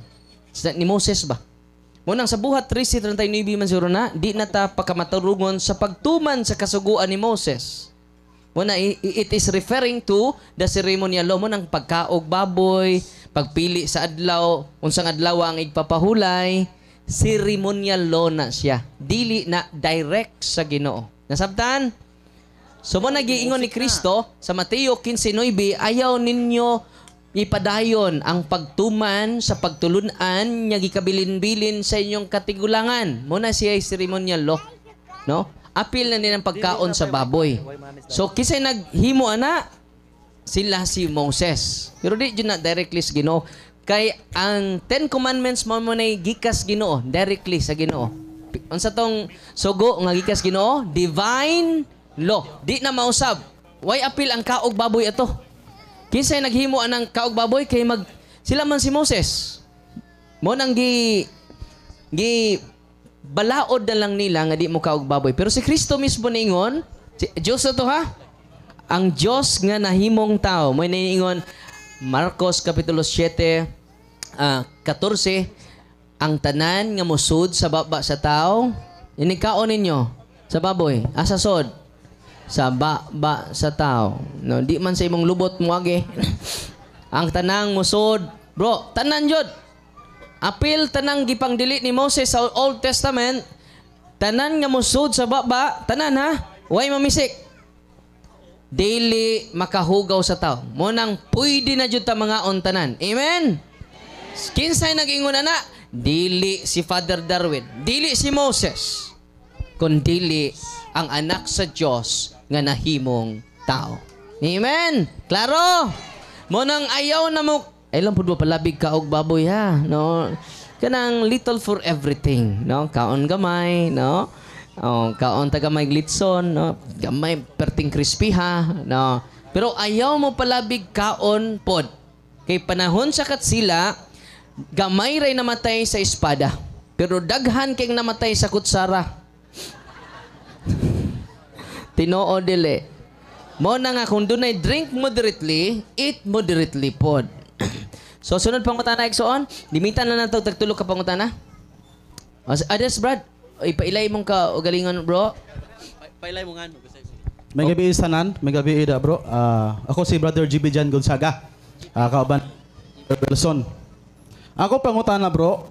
Ni Moses ba? Munang sa buhat 13:39 man siguro na, di na ta pagkamaturugon sa pagtuman sa kasuguan ni Moses. Muna, it is referring to the ceremonial law mo ng pagkaog baboy, pagpili sa adlaw, unsang adlaw ang igpapahulay, ceremonial law na siya. Dili na direct sa Ginoo. Nasabtan? So mo nagiingon ni Kristo sa Mateo 15:9, ayaw ninyo ipadayon ang pagtuman sa pagtulunan nya gikabilin-bilin sa inyong katigulangan. Muna siya ceremonial law, no? Apil na nilang pagkaon sa baboy. So kisay naghimo ana sila si Moses. Pero di yun na directly sa Ginoo. Kay ang 10 commandments mo na gikas Ginoo, directly sa Ginoo. Unsa tong sugo nga gikas Ginoo? Divine law. Di na mausab. Why apil ang kaog baboy ato? Kinsay naghimo anang kaog baboy kay sila man si Moses. Mo nang gi balaod na lang nila nga di mo kaog baboy. Pero si Kristo mismo niingon, Diyos to ha? Ang Diyos nga nahimong tao. Mo niingon Marcos kapitulo 7 14, ang tanan nga musud sa baba sa tao, inikaon ninyo sa baboy, asa sod sa baba sa tao. No, di man sa imong lubot mo agi. Ang tanang musod, bro, tanan jud. Apil tanang gipangdili ni Moses sa Old Testament, tanan nga musud sa baba, tanan ha, way mamisik. Dili makahugaw sa tao. Mo nang pwede na jud ta mga tanan. Amen. Kinsay nag-ingon ana? Dili si Father Darwin, dili si Moses, kundi ang anak sa Diyos nga nahimong tao. Amen. Klaro? Mo nang ayaw na mo, ay lang pud palabig kaog baboy ha, no? Kanang little for everything, no? Kaon gamay, no? Oh, kaon taga may glitson, no? Gamay perting crispy ha, no? Pero ayaw mo palabig kaon pod. Kay panahon sa katsila, gamay ray namatay sa espada, pero daghan kay namatay sa kutsara. Tinoo dili. Mo na nga kung dunay drink moderately, eat moderately pod. So sunod pangutana igsoon, limitan na nato tagtulo ka pangutana. Others Brad, ipailay mong ka ugalingon bro. Pailay mo nga. May gabi isanan, may gabi ida bro. Ako si Brother GB Jan Gonzaga. Kauban Wilson. Ako pangutana bro,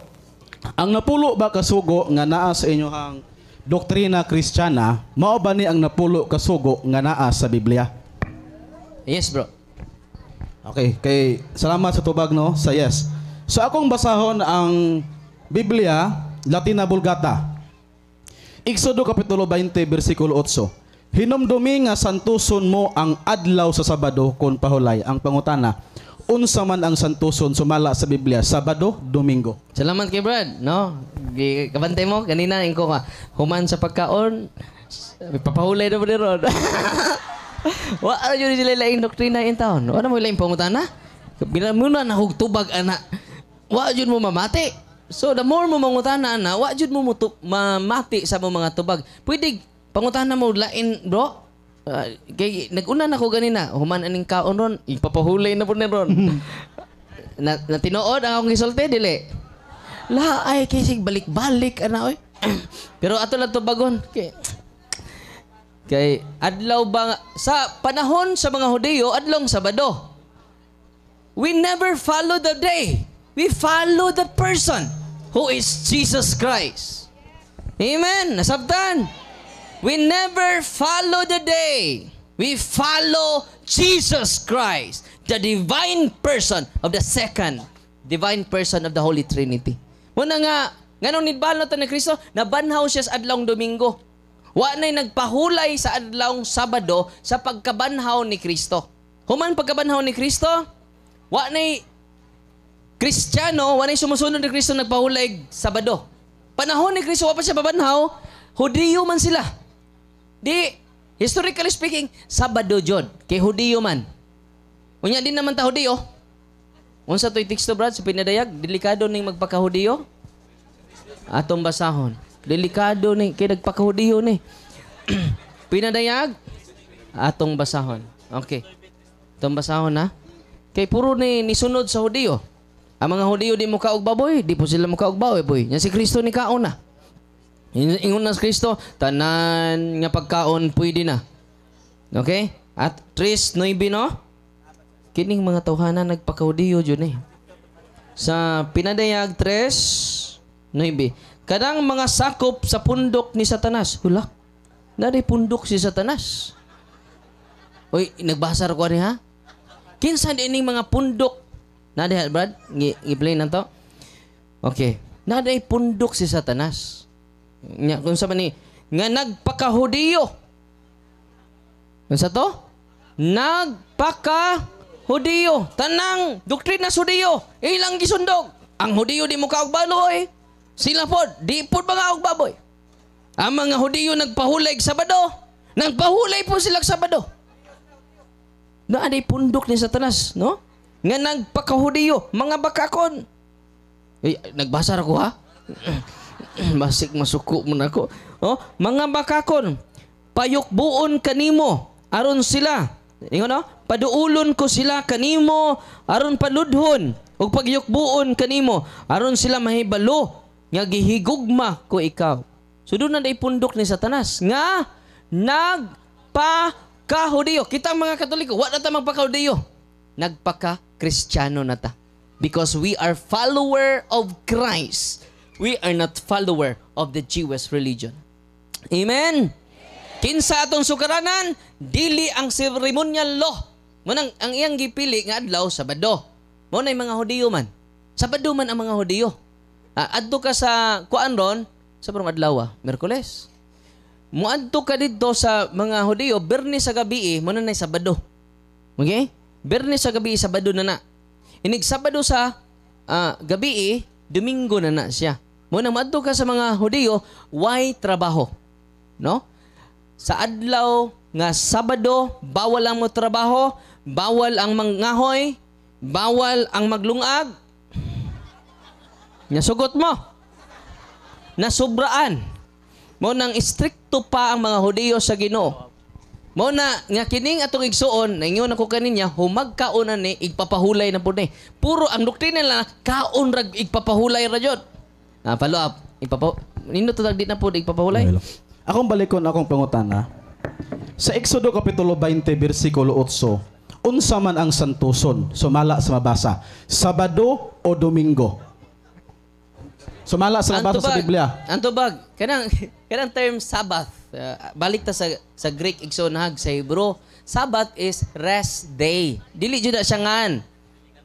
ang napulo ba kasugo nga naa sa inyong doktrina Kristiyana, mao ba ni ang napulo kasugo nga naa sa Biblia? Yes bro. Okay, kay salamat sa tubag no, sa yes. So akong basahon ang Biblia, Latina Vulgata. Exodo kapitulo 20 bersikulo 8. Hinumdumi nga santuson mo ang adlaw sa Sabado kon pahulay. Ang pangutana, unsa man ang santuson sumala sa Biblia, Sabado, Domingo? Salamat kay Brad, no? Kabantay mo kanina ingko ka human sa pagkaon, papahulay na mo ni Ron. Wa ano yun sila laing doktrina in town. Wa na mo laing pangutana. Binamuna na hugtubag ana. Wa jud mo mamati. So the more mo mangutana ana, wa jud mo mamati sa mga tubag. Pwede pangutana mo lain, bro. Kay nag-una na ko ganina, human aning kaon ron, ipapahulay na po ni Ron. na tinuod ang akong gisulti, dili. La, ay, kasi balik-balik, ana, oy. Pero ato lang to bagon. Kay adlaw ba, sa panahon sa mga Hudiyo, adlong Sabado. We never follow the day. We follow the person who is Jesus Christ. Amen. Nasabtan. We never follow the day. We follow Jesus Christ, the divine person of the second divine person of the Holy Trinity. Muna nga, nganong nidbalo ta ni Kristo, nabanhaw siya sa adlawng Domingo. Wa na'y nagpahulay sa adlawng Sabado sa pagkabanhaw ni Kristo. Human pagkabanhaw ni Kristo, wa na'y Kristiyano, wa na'y sumusunod ni Kristo nagpahulay Sabado. Panahon ni Kristo, wa pa siya pabanhaw, Hudiyo man sila. Di, historically speaking, Sabado jud kay Hudiyo man. Unya din naman ta Hudiyo. Unsa to'y teksto Brad sa pinadayag, delikado ning magpaka-Hudiyo. Atong basahon. Delikado ni kay nagpaka-Hudiyo ni. Pinadayag atong basahon. Okay. Atong basahon ha. Kay puro ni sunod sa Hudiyo. Ang mga Hudiyo di mo kaog baboy, di po sila mo kaog baboy boy. Nya si Kristo ni kaon na. Ingon na Kristo, tanan nga pagkaon pwede na. Okay? At 3:9 no? Kining mga tawhanan nagpakahudiyo dyan eh. Sa pinadayag 3:9. Kadang mga sakop sa pundok ni Satanas. Hula, nari pundok si Satanas. Uy, nagbasa ra ko ani ha? Kinsa dining mga pundok? Na diha, Brad? I-play na to. Okay. Na diha pundok si Satanas. Nya kung sa man ni nga nagpakahudiyo. Unsa to? Nagpakahudiyo. Tanang doktrina sa Hudiyo ilang gisundog. Ang Hudiyo di mo kaog baloy. Sila pod di pod mga og baboy. Ang mga Hudiyo nagpahulay Sabado. Nagpahulay po sila Sabado. Na aday pundok ni Satanas, no? Nga nagpakahudiyo, mga bakakon. Nagbasa ra ko ha? Basik masuko mo na ako. Oh, mga bakakon, payukbuon kanimo aron sila. Ingon no? Paduulon ko sila kanimo aron paludhon ug pagyukbuon kanimo aron sila mahibalo nga gihigugma ko ikaw. So doon na day pundok ni Satanas nga nagpakahudiyo. Kita mga Katoliko, wa na ta magpakahudiyo. Nagpaka-Kristiyano na ta. Because we are follower of Christ. We are not follower of the Jewish religion. Amen? Kinsa atong sukaranan, dili ang ceremonial law. Munang ang iyang gipili nga adlaw Sabado. Mao nay mga Hudiyo man. Sabado man ang mga Hudiyo. Adto ka sa kuan ron sa parang adlaw, Miyerkules. Muadto ka didto sa mga Hudiyo, Biyernes sa gabi, mo na nay Sabado. Okay? Biyernes sa gabi, Sabado na. Inig Sabado sa gabi, Domingo na siya. Mo na maadto ka sa mga Hudiyo, why trabaho? No? Sa adlaw nga Sabado, bawal ang mo trabaho, bawal ang mangahoy, bawal ang maglungag. Nyasugot mo. Nasubraan. Mo nang istrikto pa ang mga Hudiyo sa Ginoo. Mo na nga kining atong igsuon, naingon ako kaninya, humagkaon ni igpapahulay na pud ni. Puro ang doktrina nila kaon rag igpapahulay ra jud. Follow up. Nindot tag di na pud igpapahulay. Akong balikon akong pangutana. Sa Exodo Kapitulo 20, versikulo 8, unsa man ang santuson? Sumala sa mabasa. Sabado o Domingo? Sumala sa mabasa sa Biblia. Antubag. Kanang term Sabbath. Balik ta sa Greek igsonhag sa Hebrew. Sabbath is rest day. Dili jud siya ngan.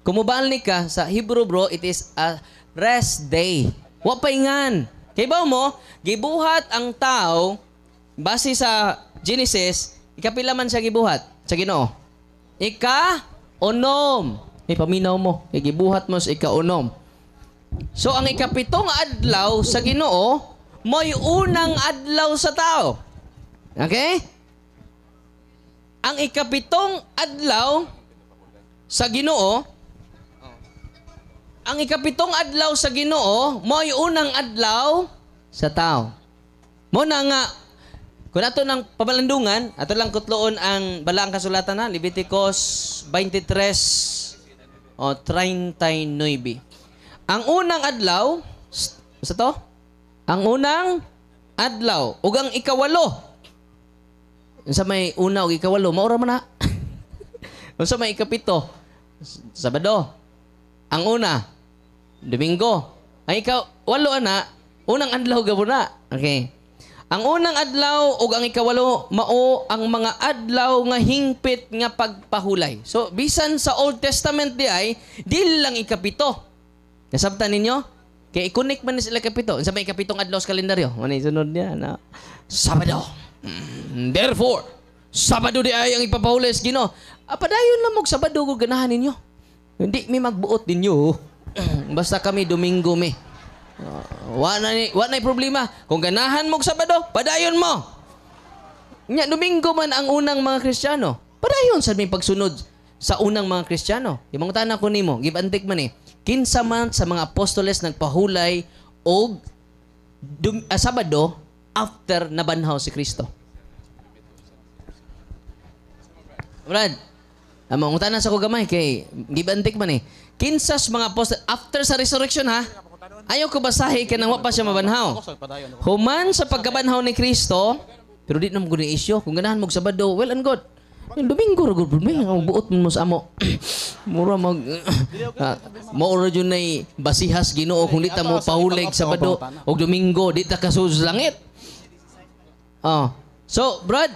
Kumubalik ka sa Hebrew bro, it is a rest day. Wa paingan. Kay ba mo, gibuhat ang tao base sa Genesis, ikapila man siya gibuhat sa Ginoo. Ika-unom. Paminaw mo, gibuhat mo sa ika-unom. So ang ikapitong adlaw sa Ginoo, mo'y unang adlaw sa tao. Okay? Ang ikapitong adlaw sa Ginoo, ang ikapitong adlaw sa Ginoo, mo'y unang adlaw sa tao. Mo na nga, kung ato ng pabalandungan, ato lang kutloon ang balaang kasulatan na, Leviticus 23 o 39. Ang unang adlaw, sa to? Ang unang adlaw, ug ang ikawalo. Sa may una ug ikawalo, maura man na. Sa may ikapito, Sabado. Ang una, Domingo. Ang ikawalo ana, unang adlaw gabo na. Okay. Ang unang adlaw ug ang ikawalo mao ang mga adlaw nga hingpit nga pagpahulay. So bisan sa Old Testament di ay dili lang ikapito. Nasabtan ninyo? Kaya i-connect man sila kapito. Sa may kapitong adlaw sa kalendaryo. Ano yung sunod niya? Na? Sabado. Therefore, Sabado di ay ang ipapahulay sa Ginoo. Padayon lang mong Sabado kung ganahan ninyo. Hindi may magbuot ninyo. Basta kami Domingo mi. Wala na problema. Kung ganahan mong Sabado, padayon mo. Nya Domingo man ang unang mga Kristiyano. Padayon sa may pagsunod sa unang mga Kristiyano. Yung mga tanak ko nimo, give and take man eh. Kinsa man sa mga apostoles nagpahulay og Sabado after nabanhaw si Kristo. Brad, among utanan sa ko gamay kay gibantik man eh. Kinsa sa mga apostoles after sa resurrection ha? Ayaw ko basahi kay nang wa pa siya mabanhaw. Human sa pagkabanhaw ni Kristo, pero di na mo guni isyu kung ganahan mo Sabado, well and good. Domingo ra gud may ang buot mo sa amo. Mura mag maura jud nay basihas Ginoo kung di ta mo pahulig Sabado ug Domingo di ta kasud sa langit. So, Brad,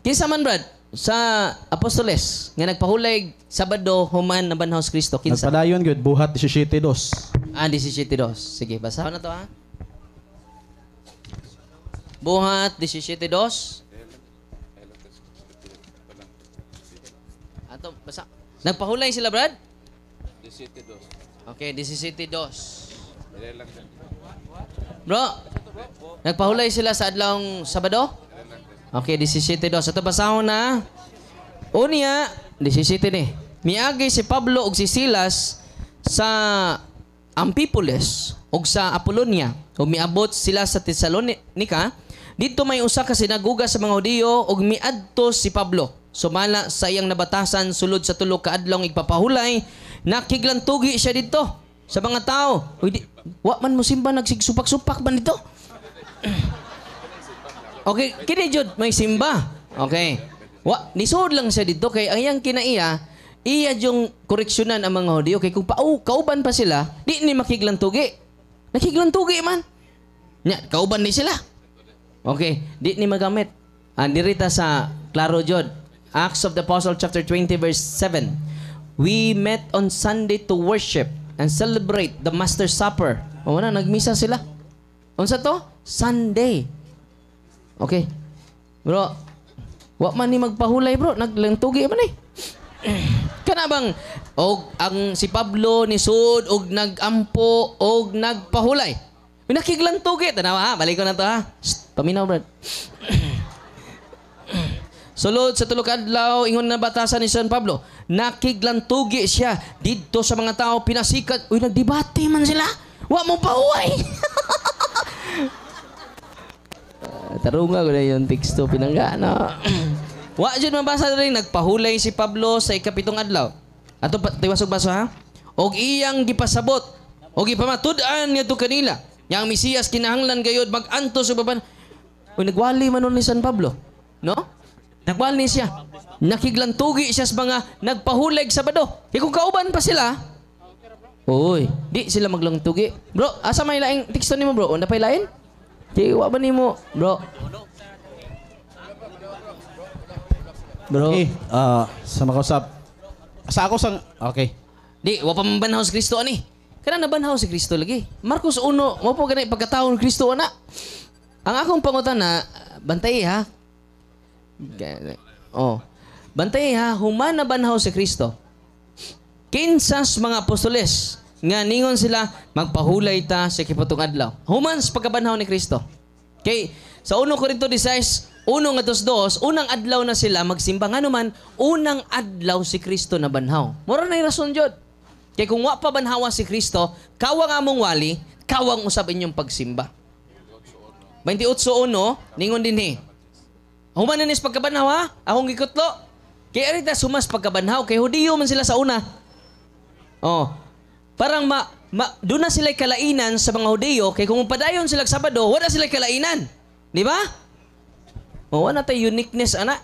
kinsa man Brad? sa apostoles nga nagpahulay Sabado human na banhaw si Kristo kinsa? Nagpadayon gyud buhat 17:2. 17:2. Sige, basahan na to ha. Buhat 17:2. Ato basa. Nagpahulay sila, Brad? 17:2. Okay, 17:2. Bro, nagpahulay sila sa adlawng Sabado? Okay, 17:2. Ato basahon na. Unya, 17 ni. Miagi si Pablo ug si Silas sa Amphipolis ug sa Apollonia ug miabot sila sa Thessalonica. Dito may usa ka sinagoga sa mga Hudiyo ug miadto si Pablo. Sumala sa iyang nabatasan sulod sa tulo ka adlaw igpapahulay, nakiglantugi siya dito sa mga tao. Uy, wa man mo simba nagsigsupak-supak man dito. Okay, kini jud may simba. Okay. Wa nisod lang siya dito kay ang iyang kinaiya iya yung koreksyonan ang mga Hudiyo kay kung kauban pa sila, di ni makiglantugi. Nakiglantugi man. Nya, kauban ni sila. Okay, di ni magamit. Dirita sa klaro jud. Acts of the Apostle chapter 20 verse 7. We met on Sunday to worship and celebrate the Master's Supper. O na, nagmisa sila. Unsa to? Sunday. Okay. Bro, wa man ni magpahulay bro, naglantugi man eh. Kana bang og ang si Pablo ni sud og nagampo og nagpahulay. Pinakiglantugi tanawa ha, balik ko na to ha. Shh, paminaw brad. Sulod sa tulo ka adlaw ingon na batasan ni San Pablo, nakiglantugi siya didto sa mga tao pinasikat. Uy, nagdebate man sila. Wa mo pahuway. Tarunga ko na yung teksto pinangga no. Wa jud mabasa rin nagpahulay si Pablo sa ikapitong adlaw. Ato tiwasog baso ha. Og iyang gipasabot og ipamatud-an ngadto kanila nga ang Mesiyas kinahanglan gayud mag-anto sa baban. Uy, nagwali man ni San Pablo, no? Nagwali siya. Nakiglantugi siya sa mga nagpahulay Sabado. Kay kung kauban pa sila, uy, di sila maglangtugi. Bro, asa may laing teksto nimo bro? Unda pay lain? Di wa ba nimo, bro? Bro, Okay, sa makausap. Sa ako sang okay. di wa pa mabanhaw si Kristo ani. Kana nabanhaw si Kristo lagi. Marcos 1, mo po gani pagkatawo ni Kristo ana. Ang akong pangutana, bantay ha. Oh. Bantay ha, human nabanhaw si Kristo. Kinsas mga apostoles nga ningon sila magpahulay ta sa ikapitong adlaw. Human sa pagkabanhaw ni Kristo. Kay sa 1 Corinto 16 1:2, unang adlaw na sila magsimba nga naman, unang adlaw si Kristo na banhaw. Mura na yung rason jud. Kaya kung wa pa banhawa si Kristo, kawang among wali, kawang usab inyong pagsimba. 28:1, ningon din he. Human na nis pagkabanhaw ha? Akong gikutlo. Kaya arita sumas pagkabanhaw, kay Hudiyo man sila sa una. Oh, parang doon na sila kalainan sa mga Hudiyo, kay kung padayon sila Sabado, wala sila kalainan. Di ba? O, wala tayo uniqueness, ana.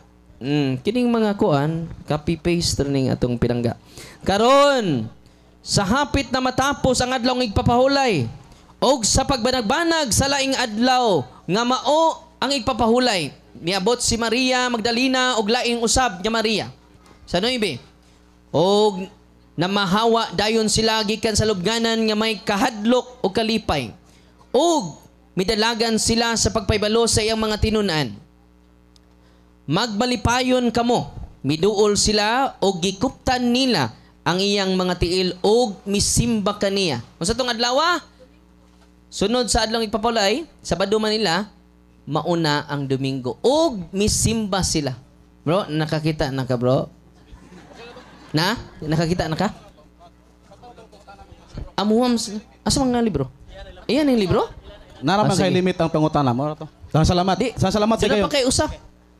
Kining mga kuan, copy-paste rin atong pinangga. Karon, sa hapit na matapos ang adlaw ng igpapahulay, og sa pagbanag-banag sa laing adlaw, nga mao ang igpapahulay, niabot si Maria Magdalena og laing usab nga Maria. Sa 9, og namahawa dayon sila gikan sa lubnganan nga may kahadlok o kalipay. Og midalagan sila sa pagpaybalo sa iyang mga tinunan. Magbalipayon kamo, miduol sila o gikuptan nila ang iyang mga tiil o misimba kaniya. Kung sa itong adlaw, sunod sa adlaw igpapulay, Sabado man nila, mauna ang Domingo. O misimba sila. Bro, nakakita na ka bro? Na? Nakakita na ka? Amuham, asa mga libro? Iyan yung libro? Naraman kay limit ang pangutana mo to. Salamat. Di, salamat sa kayo. pa kayo usap.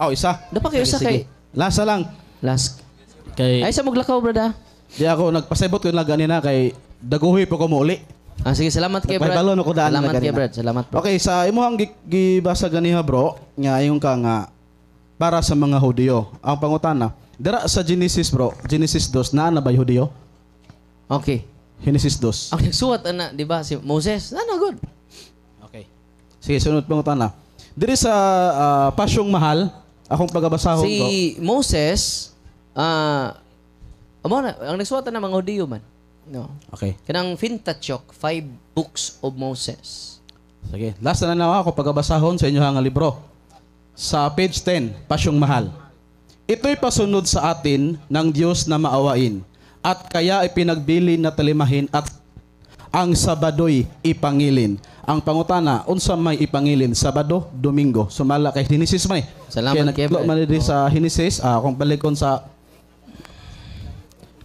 Oh, isa. Dapat kayo usap kay... Lasa lang. Last. Kay Ay, sa maglakaw, brada. Di ako nagpasabot ko lang ganina kay daguhi po ko muli. Sige, salamat kay Brad. Nagpaybalon ako daan Salamat na kay ganina. Brad. Salamat, bro. Okay, sa imuhang gibasa ganiha bro, nga ayon ka nga para sa mga Hudiyo. Ang pangutana, dira sa Genesis bro, Genesis 2 na ba Hudiyo? Okay. Genesis 2. Ang nagsuwat, ana, di ba, si Moses? Ano, good. Okay. Sige, sunod pangutana. Diri sa Pasyong Mahal, Akong pagabasahon ko. Si Moses, ang nagsuwatan ng mga Hudiyo man. No. Okay. Kanang Pentateuch, 5 books of Moses. Sige. Last na nawa ako pagabasahon sa inyo nga libro. Sa page 10, Pasyong Mahal. Ito'y pasunod sa atin ng Diyos na maawain. At kaya ipinagbili na talimahin at ang Sabado'y ipangilin. Ang pangutana, unsa may ipangilin? Sabado, Domingo. Sumala kay Hinesis may. Salamat, kaya Kevin. man diri sa Hinesis, kung balikon sa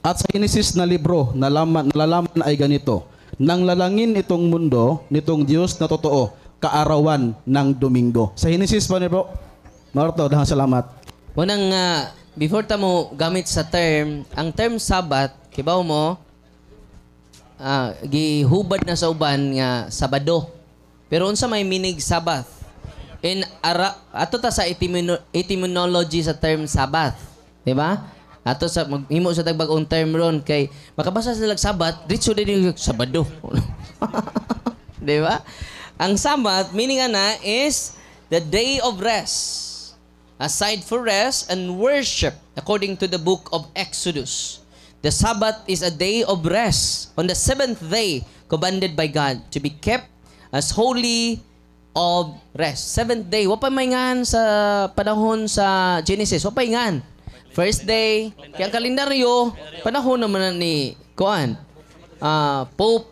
at sa Hinesis na libro, nalalaman ay ganito. Nang lalangin itong mundo, nitong Diyos na totoo, kaarawan ng Domingo. Sa Hinesis pa ni bro. Marto, dahang salamat. Unang, before ta mo gamit sa term, ang term Sabat, kibaw mo, gihubad na sa uban nga Sabado. Pero unsa may minig Sabbath? Ato ta sa etymology sa term Sabbath. Di ba? Ato sa maghimo sa tagbagong term ron kay makabasa sila Sabat, ditso din yung Sabado. Di ba? Ang Sabbath, meaning na is the day of rest. Aside for rest and worship according to the book of Exodus. The Sabbath is a day of rest on the 7th day commanded by God to be kept as holy of rest. 7th day. Wapay maingan sa panahon sa Genesis. Wapay maingan. First day. Kaya ang kalendaryo, panahon naman ni Pope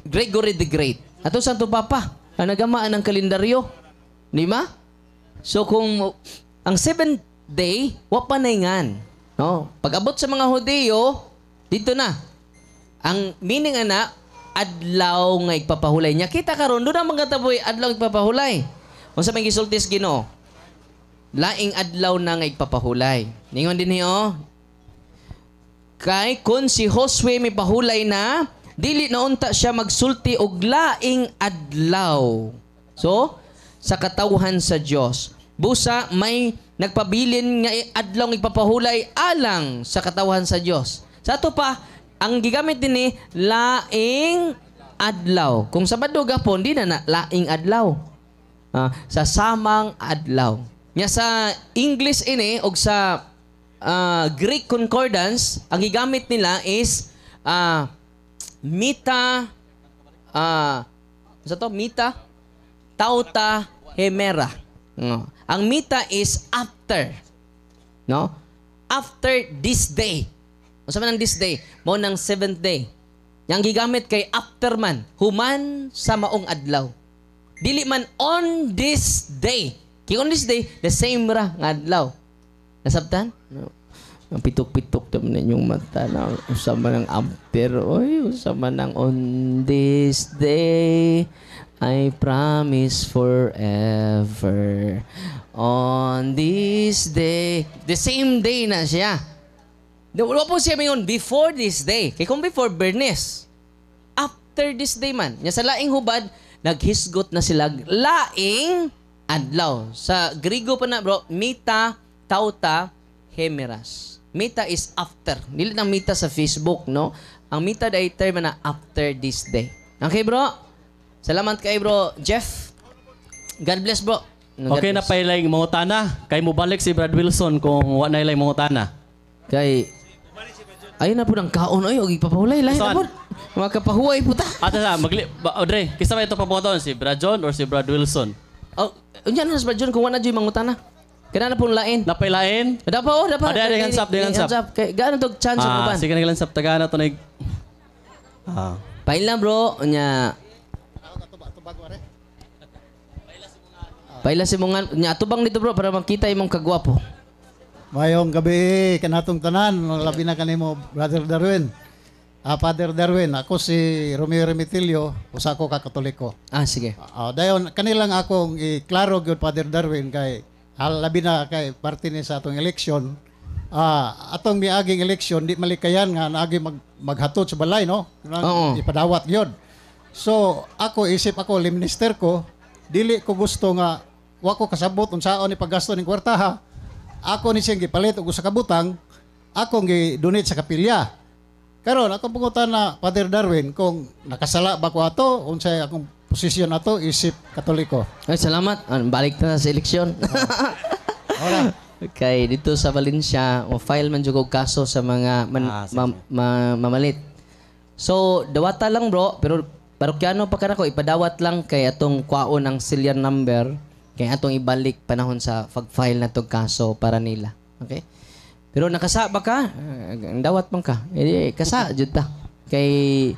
Gregory the Great. Ato Santo Papa, ang nagamaan ng kalendaryo. Di ba? So kung ang 7th day, wapanayngan. No? Pag-abot sa mga Hudiyo, dito na. Ang meaning ana, adlaw nga igpapahulay niya. Kita karon doon ang mga taboy, adlaw igpapahulay. Kung sa may gisultis Ginoo, laing adlaw na nga igpapahulay. Ningon din niyo, kay kung si Josue may pahulay na, dili na unta siya magsulti og laing adlaw. So, sa katawhan sa Dios. Busa may nagpabilin nga adlaw ng ipapahulay alang sa katawhan sa Dios. Sa ato pa, ang gigamit din ni laing adlaw. Kung Sabado gapon, di na laing adlaw. Sa samang adlaw. Nya sa English ini og sa Greek concordance, ang gigamit nila is mita mita tauta hemera. No. Ang mita is after. No? After this day. Unsa man ang this day? Mao nang 7th day. Yang gigamit kay after man, human sa maong adlaw. Dili man on this day. Kay on this day, the same ra nga adlaw. Nasabtan? No. Ang pitok-pitok naman inyong mata na usama ng after. Oy, usama ng on this day. I promise forever on this day. The same day na siya. Wala po siya mayon before this day. Kaya kung before Bernes, after this day man. Nya sa laing hubad, naghisgot na sila laing adlaw. Sa Grigo pa na bro, mita, tauta, hemeras. Mita is after. Dili nang mita sa Facebook, no? Ang mita day term na after this day. Okay bro? Salamat kay bro Jeff. God bless bro. Okay na pa ilay mga tana. Kay mo balik si Brad Wilson kung wa na ilay mga tana. Kay ayun na po ng kaon ay og ipapahulay lahi na po. Mga kapahuway po ta. Ata sa Audrey, kisa ba ito papunton si Brad John or si Brad Wilson? Oh, unya na sa Brad John kung wa na joy mangutana. Kana na po lain. Napay lain? Dapat Ada hands up, Kay gaano tog chance mo ba? Sige na lansap tagana to nig. Paila bro, unya Paila si mongan nya atubang dito bro para makita imong kagwapo. Mayong gabi kanatong tanan, labi na kanimo Brother Darwin. Father Darwin, ako si Romeo Remitilio, usa ko ka Katoliko. Sige. Dayon kanilang akong iklaro gyud Father Darwin kay labi na kay parte ni sa atong eleksyon. Atong miaging eleksyon di malikayan nga naagi maghatod sa balay no. Ipadawat gyud. So ako isip ako minister ko dili ko gusto nga wa ko kasabot unsaon ni paggasto ning kwartaha. Ako ni siyang gipalit og usa ka butang, akong gi-donate sa kapilya. Karon ako pangutan na Father Darwin kung nakasala ba ko ato unsay akong posisyon ato isip Katoliko. Ay, salamat. Balik na sa eleksyon. Kay dito sa Valencia, file man jud og kaso sa mga mamalit. So, dawata lang bro, pero parokyano pa kanako ipadawat lang kay atong kwaon ang serial number kay atong ibalik panahon sa pag-file na tong kaso para nila. Okay? Pero nakasa ba ka? Dawat man ka. Kasa jud ta. Kay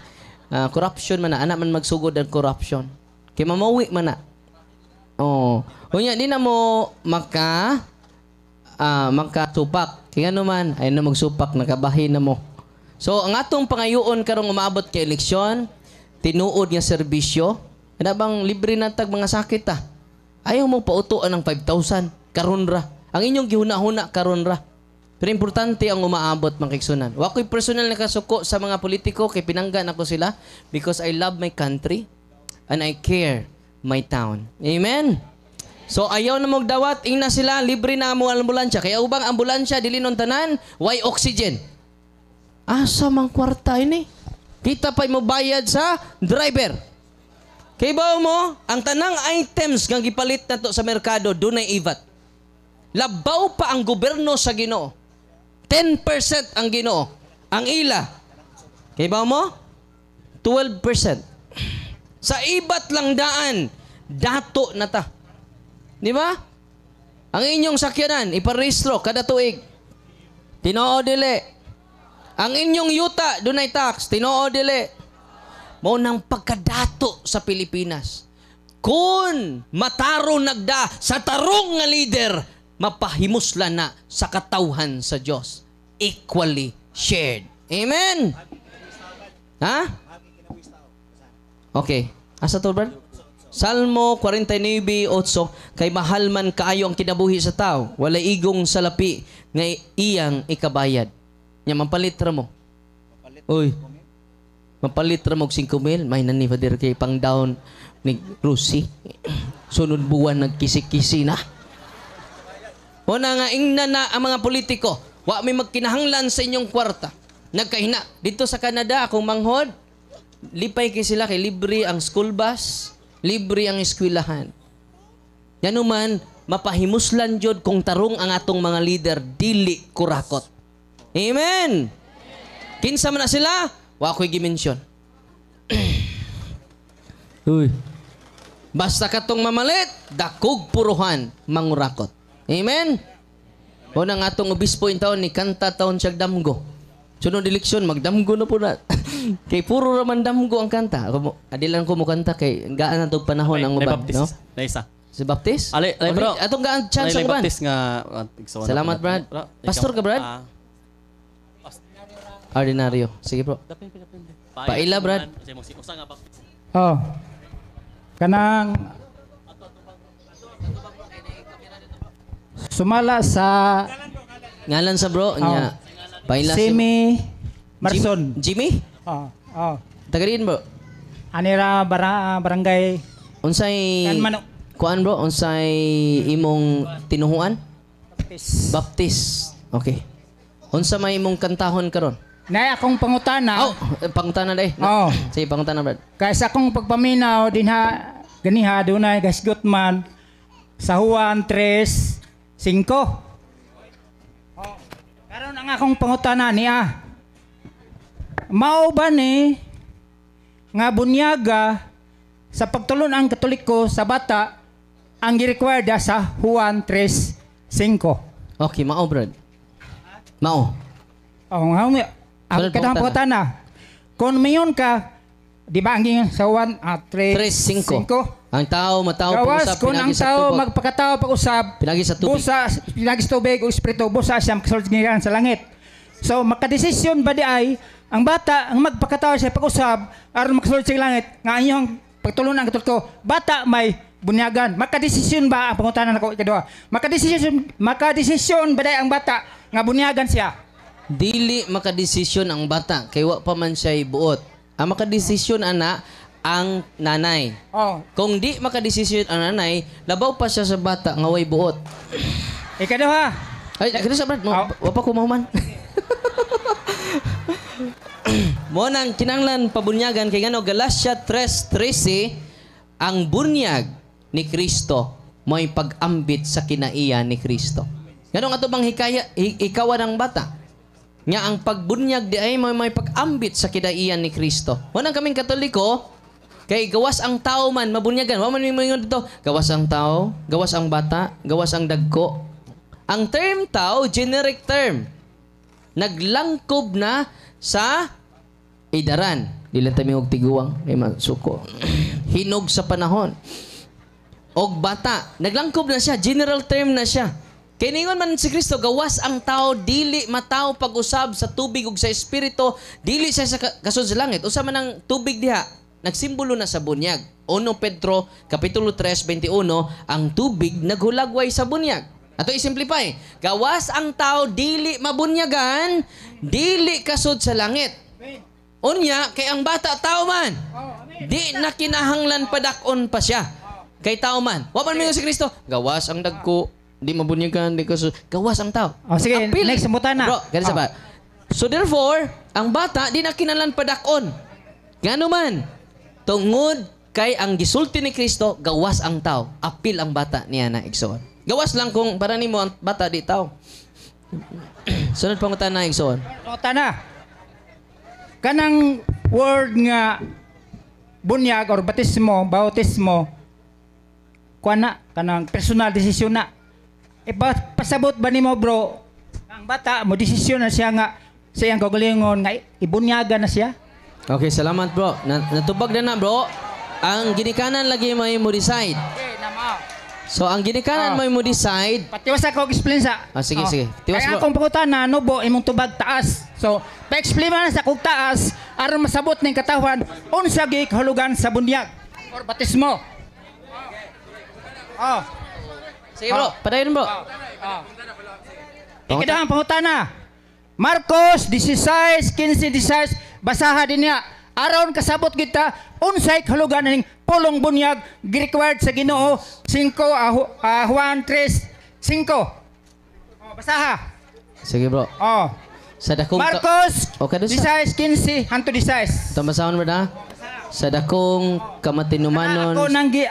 corruption man na anak man magsugod ang corruption. Kay mamawi man na. Oh, unya di na mo makasupak. Kaya naman, ay na magsupak, nakabahin na mo. So, ang atong pangayoon karong umabot kay eleksyon, tinuod nga serbisyo, ano bang libre na tag mga sakit ta? Ayaw mo pautuan ng 5,000, karon ra. Ang inyong gihuna-huna, karon ra. Pero importante ang umaabot, mga kiksunan. Wako'y personal na kasuko sa mga politiko, kay pinanggan ako sila, because I love my country, and I care my town. Amen? So ayaw na magdawat, ingna sila, libre na mo ambulansya. Kaya ubang ambulansya, dili nun tanan, why oxygen? Asa mang kwarta ini? Kita pa'y mo bayad sa driver. Kaya ba mo, ang tanang items nga gipalit na to sa merkado, dunay IVAT. Labaw pa ang gobyerno sa Ginoo. 10% ang Ginoo. Ang ila. Kaya ba mo? 12%. Sa IVAT lang daan, dato na ta. Di ba? Ang inyong sakyanan, iparehistro kada tuig. Tinoo dili. Ang inyong yuta, dunay tax. Tinoo dili. Mao nang pagkadato sa Pilipinas. Kung mataro nagda sa tarong nga leader, mapahimuslan na sa katawhan sa Diyos. Equally shared. Amen? Ha? Okay. Asa to, Brad? Salmo 49:8, kay mahal man kaayo ang kinabuhi sa tao, wala igong salapi nga iyang ikabayad. Nya mapalit ra mo. Uy. Mapalit ra mo og 5,000, may nani fader kay pang down ni Rusi. Sunod buwan nagkisi-kisi na. Una nga ingna na ang mga politiko, wa may magkinahanglan sa inyong kwarta. Nagkahina dito sa Canada akong manghod, lipay kay sila kay libre ang school bus. Libre ang eskwelahan. Yan naman, mapahimuslan jud kung tarong ang atong mga leader, dili kurakot. Amen! Kinsa man na sila, wa ko'y gimensyon. Uy. Basta katong mamalit, dakog puruhan, mangurakot. Amen? O nang atong obispo in taon, ni kanta taon siyag damgo. Sunod eleksyon, magdamgo na po na. Kay puro raman damgo ang kanta. Adilan ko mo kanta kay gaan na itong panahon ang uban. No? Na isa. Si Baptist? Ali, bro. Atong gaan chance ang uban. Baptist nga. Salamat, Brad. Pastor ka, Brad? Ordinaryo. Sige, bro. Paila, Brad. Oh. Kanang sumala sa ngalan sa bro niya. Paila Simi Marson. Jimmy? Oh. Oh. Taga rin, bro. Anira barangay Unsay Kanmano. kuan, bro? Unsay imong tinuhuan? Baptist. Okay. Unsa may imong kantahon karon? Nay akong pangutana. Oh, pangutana dai. Oh. Sige, pangutana, Brad. Kaysa akong pagpaminaw dinha ganiha dunay gasgot man sa Juan 3:5. Oh. Karon ang akong pangutana niya. Mao ba ni nga bunyaga sa pagtulon ang Katoliko sa bata ang gi-required sa Juan 3:5. Okay, mao, Brad. Mao. Oh, ang kadang pangutana. Kung mayon ka, di ba ang sa Juan 3:5? Ang tao matao gawas pag-usap kung ang pinagi sa tao tubig. magpakatao pag-usap Pinagi sa tubig. pinagi sa tubig o espiritu busa siya makasulod sa langit. So makadesisyon ba di ay ang bata ang magpakatao siya pag-usap aron makasulod sa langit nga inyong pagtulunan ang Katoliko bata may bunyagan. Makadesisyon ba ang pangutanan nako ikaduha? Makadesisyon ba di ang bata nga bunyagan siya? Dili makadesisyon ang bata kay wa pa man siya buot. Ang makadesisyon ana ang nanay. Oh, Kung di makadesisyon ang nanay, labaw pa siya sa bata nga way buot. ikaduha. Ay, kano sa Brad, wa pa ko mahuman. Mo nang kinanglan pabunyagan kay ngano Galatia 3:13 ang bunyag ni Kristo mo'y pag-ambit sa kinaiya ni Kristo. Ganun ato bang ikawan ng bata? Nga ang pagbunyag di ay may pag-ambit sa kinaiya ni Kristo. Wanang kaming Katoliko, kay gawas ang tao man, mabunyagan. Waman mo yung dito, gawas ang tao, gawas ang bata, gawas ang dagko. Ang term tao, generic term. Naglangkob na sa idaran. Dili tayo og tiguang, may masuko. Hinog sa panahon. Og bata, naglangkob na siya, general term na siya. Kay ningon man si Kristo, gawas ang tao, dili mataw pag-usab sa tubig ug sa espiritu, dili siya sa kasud sa langit. Usa man ang tubig diha, nagsimbolo na sa bunyag. 1 Pedro, Kapitulo 3, 21, ang tubig naghulagway sa bunyag. Ato i-simplify. Gawas ang tao, dili mabunyagan, dili kasod sa langit. Unya, kay ang bata, tao man. Di na kinahanglan padakon pa siya. Kay tao man. Wapan mo si Kristo, gawas ang dagko, di mabunyagan, di kasod. Gawas ang tao. Oh, sige, Apil. next mutana. Bro, ganun sa ba? So therefore, ang bata, di na kinahanglan padakon. Gano man. Tungod kay ang gisulti ni Kristo, gawas ang tao. Apil ang bata niya na igsoon. Gawas lang kung para nimo ang bata di tao. Sunod pangutan na igsoon. Mutana. Kanang word nga bunyag or bautismo, kuana kanang personal decision na. Pasabot ba nimo bro? Ang bata mo desisyon na siya nga sa iyang kaugalingon nga ibunyagan na siya. Okay, salamat bro. Natubag na bro. Ang ginikanan lagi mo decide. Okay, nama. So ang ginikanan mo decide. Patiwas ako explain sa. Sige, sige. Tiwas Kaya bro. akong pangutana no bo imong tubag taas. So, pa-explain man sa kung taas aron masabot ning katawan unsa gi kahulugan sa bunyag or batismo. Oh. Sige bro, padayon bro. Ikadahang pangutana. Marcos 16:15-16 basaha din niya. Aron kasabot kita unsay kahulugan ning pulong bunyag gi-required sa Ginoo 5 Juan 3:5. Oh, basaha. Sige bro. Oh. Sa dakong Marcos Okay, doon sa 16:15-16. Tamasahon mo na. Sa dakong kamatinumanon.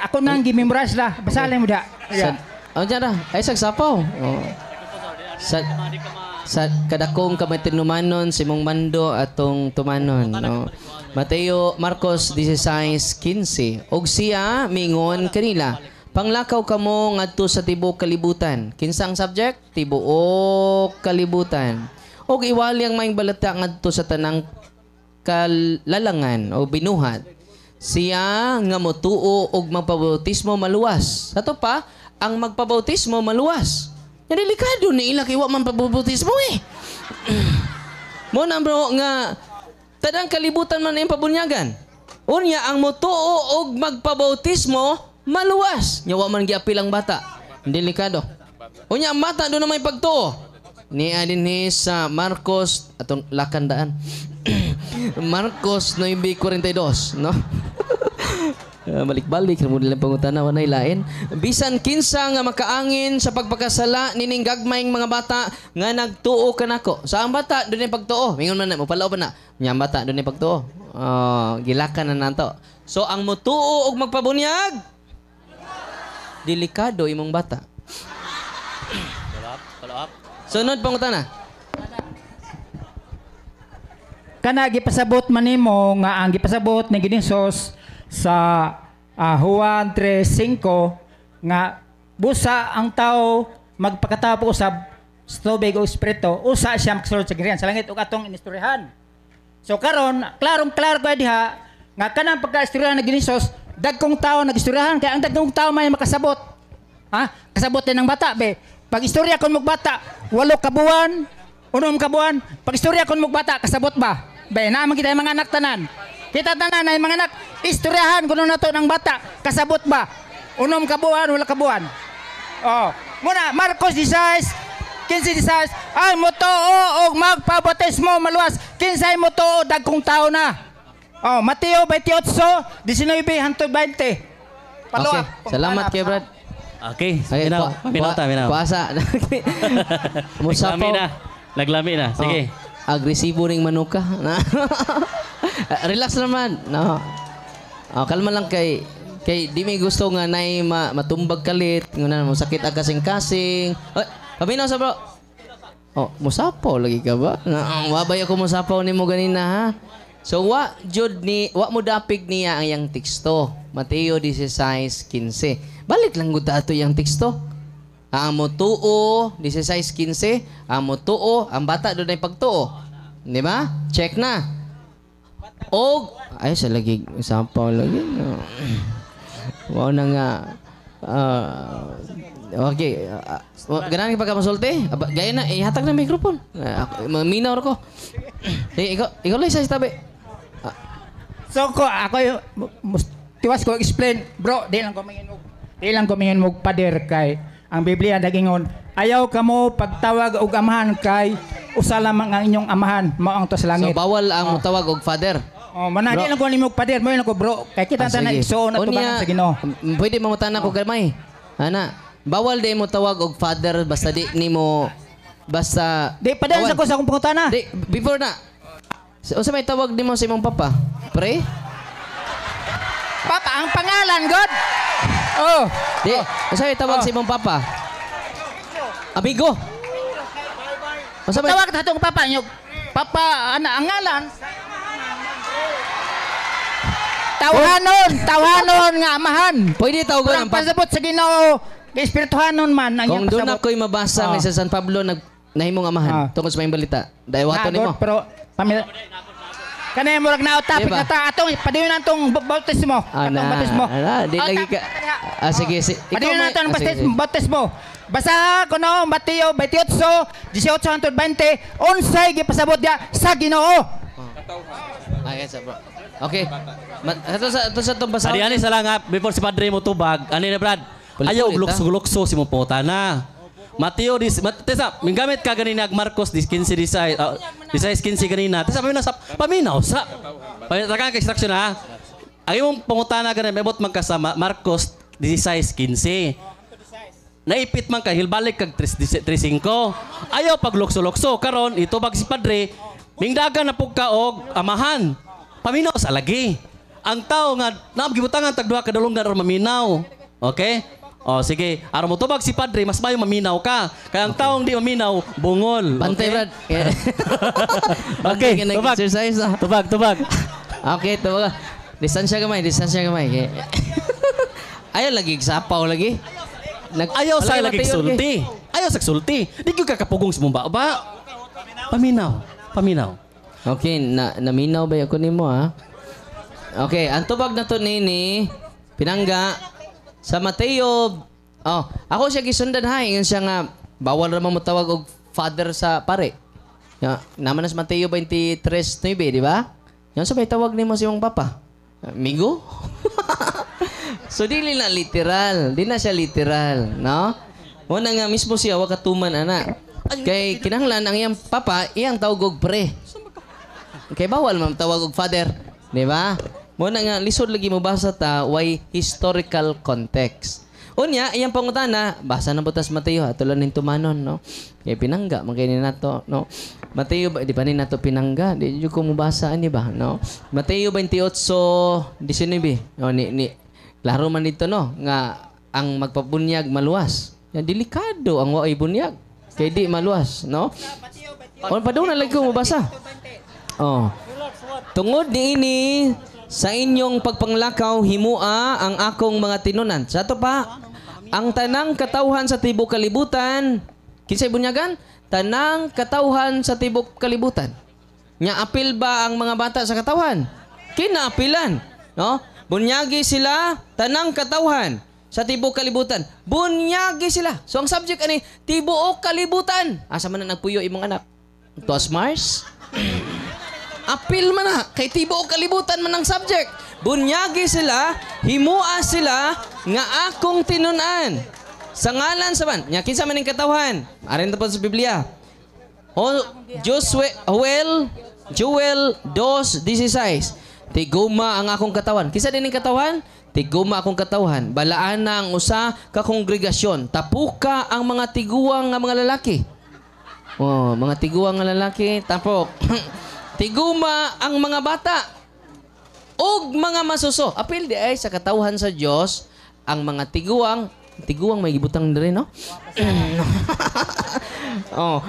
Ako nang gi-memorize la. Basahin mo da. Diyan na. Ay, sagsapaw. Oh. Sa kadakong kamatinumanon, simong mando atong tumanon. No? Marcos 16:15. Og siya, mingon kanila, panglakaw kamo ngadto sa tibuok kalibutan. Kinsa ang subject? Tibuok kalibutan. Og iwali ang maing balita ngadto sa tanang kalalangan o binuhat. Siya nga motuo og magpabautismo maluwas. Sato pa, ang magpabautismo maluwas. Yan delikado ni ila kay wa man pabautismo eh. Mo na bro nga tanang kalibutan man ang pabunyagan. Unya ang motuo og magpabautismo maluwas. Nya wa man giapil ang bata. Delikado. Unya ang bata do na may pagtuo. Ni adin sa Marcos atong lakandaan. Marcos 9:42, no? Balik-balik mo nilang pangutana wanay lain. Bisan kinsa nga makaangin sa pagpakasala nining gagmayng mga bata nga nagtuo kanako. Sa ang bata dunay pagtuo. Mingon man na mo palaw pa na. Nya bata dunay pagtuo. Gilakan na nato. So ang motuo og magpabunyag delikado imong bata. Sunod pangutana. Kana gipasabot man nimo nga ang gipasabot ni Ginsos sa Juan 3:5 nga busa ang tao magpakatapo usab sa tubig o espiritu usa siya makasulod sa girihan sa langit ug atong inistoryahan. So karon klaro ko diha nga kanang pagkaistoryahan ni Ginsos dagkong tao nagistoryahan kay ang dagkong tao may makasabot. Kasabot din ng bata be. Pag istorya kon magbata 8 kabuan, 6 kabuan, pag istorya kon magbata kasabot ba? Be na man kita mga anak tanan. Kita tanan ay mga anak, istoryahan kuno nato ng bata, kasabot ba? 6 kabuan, 8 kabuan. Oh, muna Marcos 16:16 ay motuo og magpabautismo maluwas. Kinsay motuo dagkong tao na. Oh, Mateo 28, 19 hangtod 20. Okay, salamat kay Brad. Okay, minota. Puasa. Naglami na. Naglami na. Sige. Agresibo ring manuka. Relax naman. No. Kalma lang kay Kay di may gusto nga nay matumbag kalit, nguna mo sakit ang kasing-kasing. Ay, paminaw sa bro. Oh, musapaw lagi ka ba? Wabay ako musapaw nimo ganina ha. So wa mo dapig niya ang yang teksto. Mateo 16:15. Balik lang gud ato yang teksto. Amo tuo 16:15, amo tuo, ang bata do nay pagtuo. Di ba? Check na. Og ay sa lagi sampaw lagi. Wow na nga. Okay. Ganaan ka pagkamasulti? Gaya na, ihatag na mikrofon. Minaw ko. Ikaw lang sa tabi. So ko ako yung tiwas ko explain, bro, di lang ko mingin mo pader kay ang Biblia nagingon, ayaw kamo pagtawag og amahan kay usa lamang ang inyong amahan mao ang to sa langit. So bawal ang tawag og father. Oh, manadi lang ko nimo pader, mo lang ko bro. Kay kita tanan igsoon at tubangan sa Ginoo. Pwede mamutana ko gamay. Ana, bawal di mo tawag og father basta di nimo basta Di pader sa ko sa akong pangutana. Di before na. Unsa may tawag nimo sa imong papa? Pre? Papa ang pangalan God. Oh. Di, unsa may tawag sa imong papa? Amigo. Unsa may Tawag ta tong papa nyo. Papa ana ang ngalan. Tawanon nga amahan. pwede tawagon ang Ang papa? pasabot sa Ginoo, espirituhanon man ang Kung iyang doon pasabot. ako'y mabasa nga sa San Pablo nahimong amahan tungkol sa may balita. Dahil wato nimo. Nagod, pero kanay mo rag na topic Diba? na ta atong padayon natong bautismo. Atong bautismo. Di lagi ka. Sige. Padayon may- natong sige. bautismo. Basa kuno Mateo 28:18-20 unsay gipasabot dia sa Ginoo. Ay, sa bro. Okay. Ito sa itong basa. Ani sa lang before si Padre mo tubag, ani na Brad. Ayaw Ulit, lukso-lukso si mo potana. Mateo tesa, minggamit ka ganina Marcos 15 ganina. Tesa paminaw sa. Paminaw ka instruction ha. Ang imong pangutana ganun may bot magkasama Marcos 16:15. Naipit man ka hilbalik kag 3:5. Ayaw pag lukso-lukso karon itubag si Padre, mingdagan na pug ka og amahan. Paminaw sa lagi. Ang tao nga gibutangan tag duha ka dalungan or maminaw. Okay? O sige, aron mo tubag si Padre, mas mayo maminaw ka. Kaya ang taong di maminaw, bungol. Bantay, Brad. Okay, tubag. Exercise na. Tubag. Okay, tubag. Distansya kamay. Okay. Ayaw lagi, sapaw lagi. Ayaw sa lagi sulti. Ayaw sa sulti. Di ko kakapugong si mumba. Ba? Paminaw. Okay, naminaw ba ako nimo ha? Okay, ang tubag na to nini, pinangga, sa Mateo, ako siya gisundan ha, ingon siya nga, bawal ra mo tawag og father sa pare. Naman na sa Mateo 23:9, di ba? Yan sabay tawag nimo si mong papa. Amigo? So dili na literal, di na siya literal, no? Muna nga mismo siya wa katuman ana. Kay kinahanglan ang iyang papa, iyang tawag og pre. Kay bawal man tawag og father, di ba? Muna nga lisod lagi mo basa ta why historical context. Unya, iyang pangutana, basa na butas Mateo, atulan ning tumanon, no? Kay pinangga man kay ni nato, no? Mateo di pa ni nato pinangga, di jud ko mabasa ani ba, no? Mateo 28:19. No, klaro man dito no nga ang magpabunyag maluwas. Yan delikado ang waay bunyag. Kay di maluwas, no? On padung na lagi ko mabasa. Oh. Tungod niini sa inyong pagpanglakaw himua ang akong mga tinunan. Sa to pa, ang tanang katawhan sa tibok kalibutan, kinsay bunyagan? Tanang katawhan sa tibok kalibutan. Nya apil ba ang mga bata sa katawhan? Kinaapilan, no? Bunyagi sila tanang katawhan sa tibok kalibutan. Bunyagi sila. So ang subject ani tibuok kalibutan. Asa man na nagpuyo imong anak? Tuas Mars? Apil man na. Kay tibuok kalibutan man ang subject. Bunyagi sila, himua sila, nga akong tinunan. Sa ngalan sa man. Nya kinsa man ning katawhan? Arin ta pa sa Biblia. Joel 2:16. Tiguma ang akong katawan. Kinsa din ning katawan? Tiguma akong katawhan. Balaan na ang usa ka kongregasyon. Tapuka ang mga tiguang nga mga lalaki. Oh, mga tiguang nga lalaki, tapok. Tiguma ang mga bata. og mga masuso. Apil di ay sa katawhan sa Dios ang mga tiguang may gibutang diri no? oh.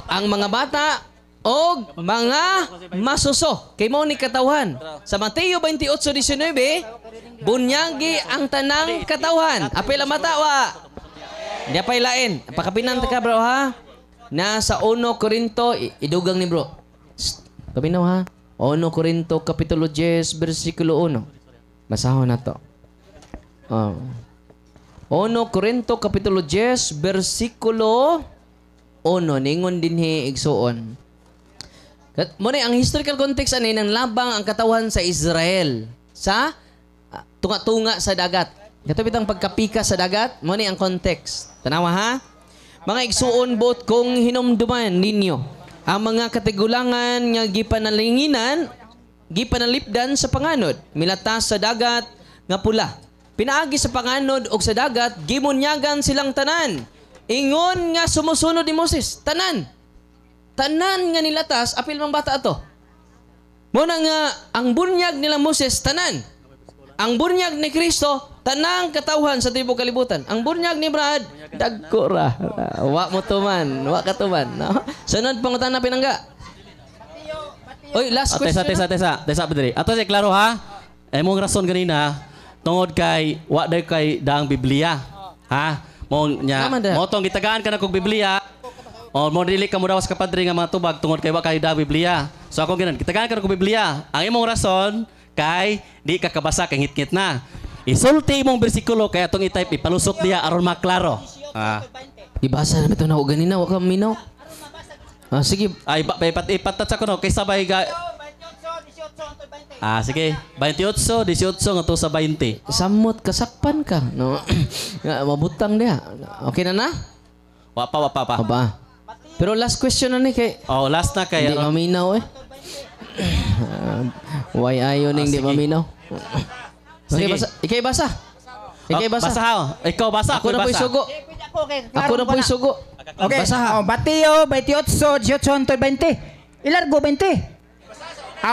Ang mga bata og mga masuso. Kay mao ni katawhan. Sa Mateo 28:19, bunyagi ang tanang katawhan. Apil ang mata wa. Di apay lain. Pakapinan ta ka bro ha. Nasa 1 Corinto, idugang ni bro. Kapinaw ha. 1 Corinto kapitulo 10 bersikulo 1. Basahon na to. 1 Corinto kapitulo 10 bersikulo 1. Ningon dinhi igsuon. Muna ang historical context ani nang labang ang katawhan sa Israel sa tunga-tunga sa dagat. Katubitang pagkapika sa dagat, muna ang context. Tanawa ha? Mga igsuon bot kung hinumduman ninyo ang mga katigulangan nga gipanalipdan sa panganod, milatas sa dagat nga pula. Pinaagi sa panganod o sa dagat, gimunyagan silang tanan. Ingon nga sumusunod ni Moses, tanan nga nilatas, apil mang bata ato. Muna nga, ang bunyag nila Moses, tanan. Ang bunyag ni Kristo, tanang katawhan sa tibok kalibutan. Ang bunyag ni Brad, dagko ra. Wa mo tuman, wa ka tuman. No? Sunod pangutan na pinangga. Oy, last question. Tesa, Pedri. Ato si klaro ha. Mong rason ganina, tungod kay, wa day kay daang Biblia. Ha? Mong nya, motong gitagaan ka na kog Biblia. O mo dili ka mo dawas ka padre nga mga tubag tungod kay wa kay daang Biblia. So ako ginan, gitagaan ka na kog Biblia. Ang imong rason kay di ka kabasa kay ngit-ngit na. Isulti imong bersikulo kay atong i-type ipalusot diya aron maklaro. Ibasa na ito na o ganina, wa ka minaw. Sige. Ay, ipatat sa kuno kay sabay ga... sige. 28, 18 nga to sa 20. Samot, kasakpan ka. No? Mabutang diya. Okay na na? Wa pa. Aba. Pero last question na ni kay... last na kay... Hindi maminaw eh. Why ayo ning di maminaw? Okay, basa. Ikay basa. Basa ha. Ikaw basa, ako na po'y sugo. Ako na po'y sugo. Okay. Basa ha. Mateo 28, 18, 20. Ilargo 20.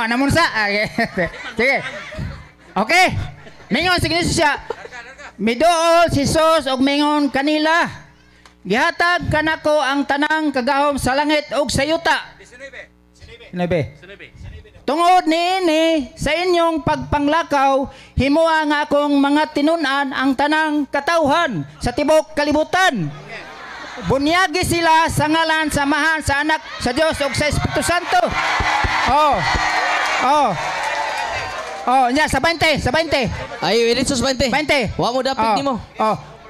Namun sa. Sige. Okay. Mingon sige siya. Midool si Sos og mingon kanila. Gihatag kanako ang tanang kagahom sa langit ug sa yuta. 19. Tungod niini sa inyong pagpanglakaw, himuha nga akong mga tinunan ang tanang katawhan sa tibok kalibutan. Bunyagi sila sa ngalan samahan sa anak sa Dios ug sa Espiritu Santo. Nya sa 20. Ay, Editsos 20. 20. Wa mo dapit nimo.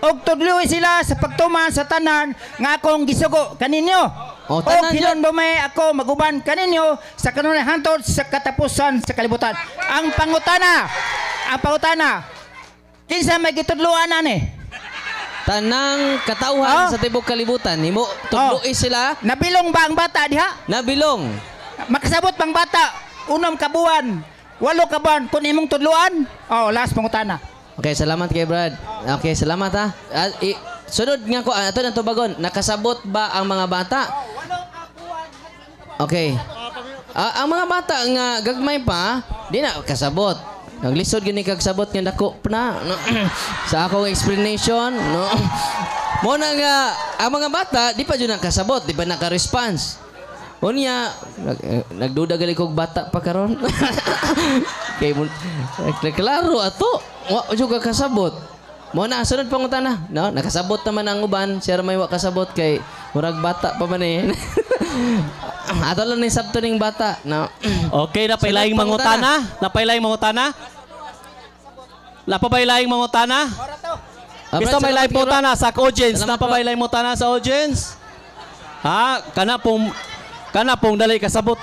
Og tudluy sila sa pagtuman sa tanan nga akong gisugo kaninyo. O tanan hinumdumay ako maguban kaninyo sa kanunay hangtod sa katapusan sa kalibutan. Ang pangutana. Kinsa may gitudluan ani? Tanang katawhan sa tibok kalibutan. Himo tudloi sila. Nabilong ba ang bata diha? Nabilong. Makasabot pang bata 6 ka buwan, 8 ka buwan kun imong tudluan? Last pangutana. Okay, salamat kay Brad. Okay, salamat ha. Sunod nga ko, ato na tubagon. Nakasabot ba ang mga bata? Okay. Ang mga bata nga gagmay pa, di na kasabot. Naglisod gini kagsabot nga dako na. No? Sa akong explanation, no. Mo na nga ang mga bata di pa jud nakasabot, di pa naka-response. Unya nagduda gali kog bata pa karon. Kay mo klaro ato. Wa juga kasabot. Mo na sunod pangutana. No, nakasabot naman ang uban, siya may wa kasabot kay murag bata pa man eh. Ato lang ni sabto ning bata. No. Okay, napailaing mangutana. Napabailaing mangutana. Gusto may live mangutana sa audience. Napabailaing mangutana sa audience. Kana pong dali kasabot.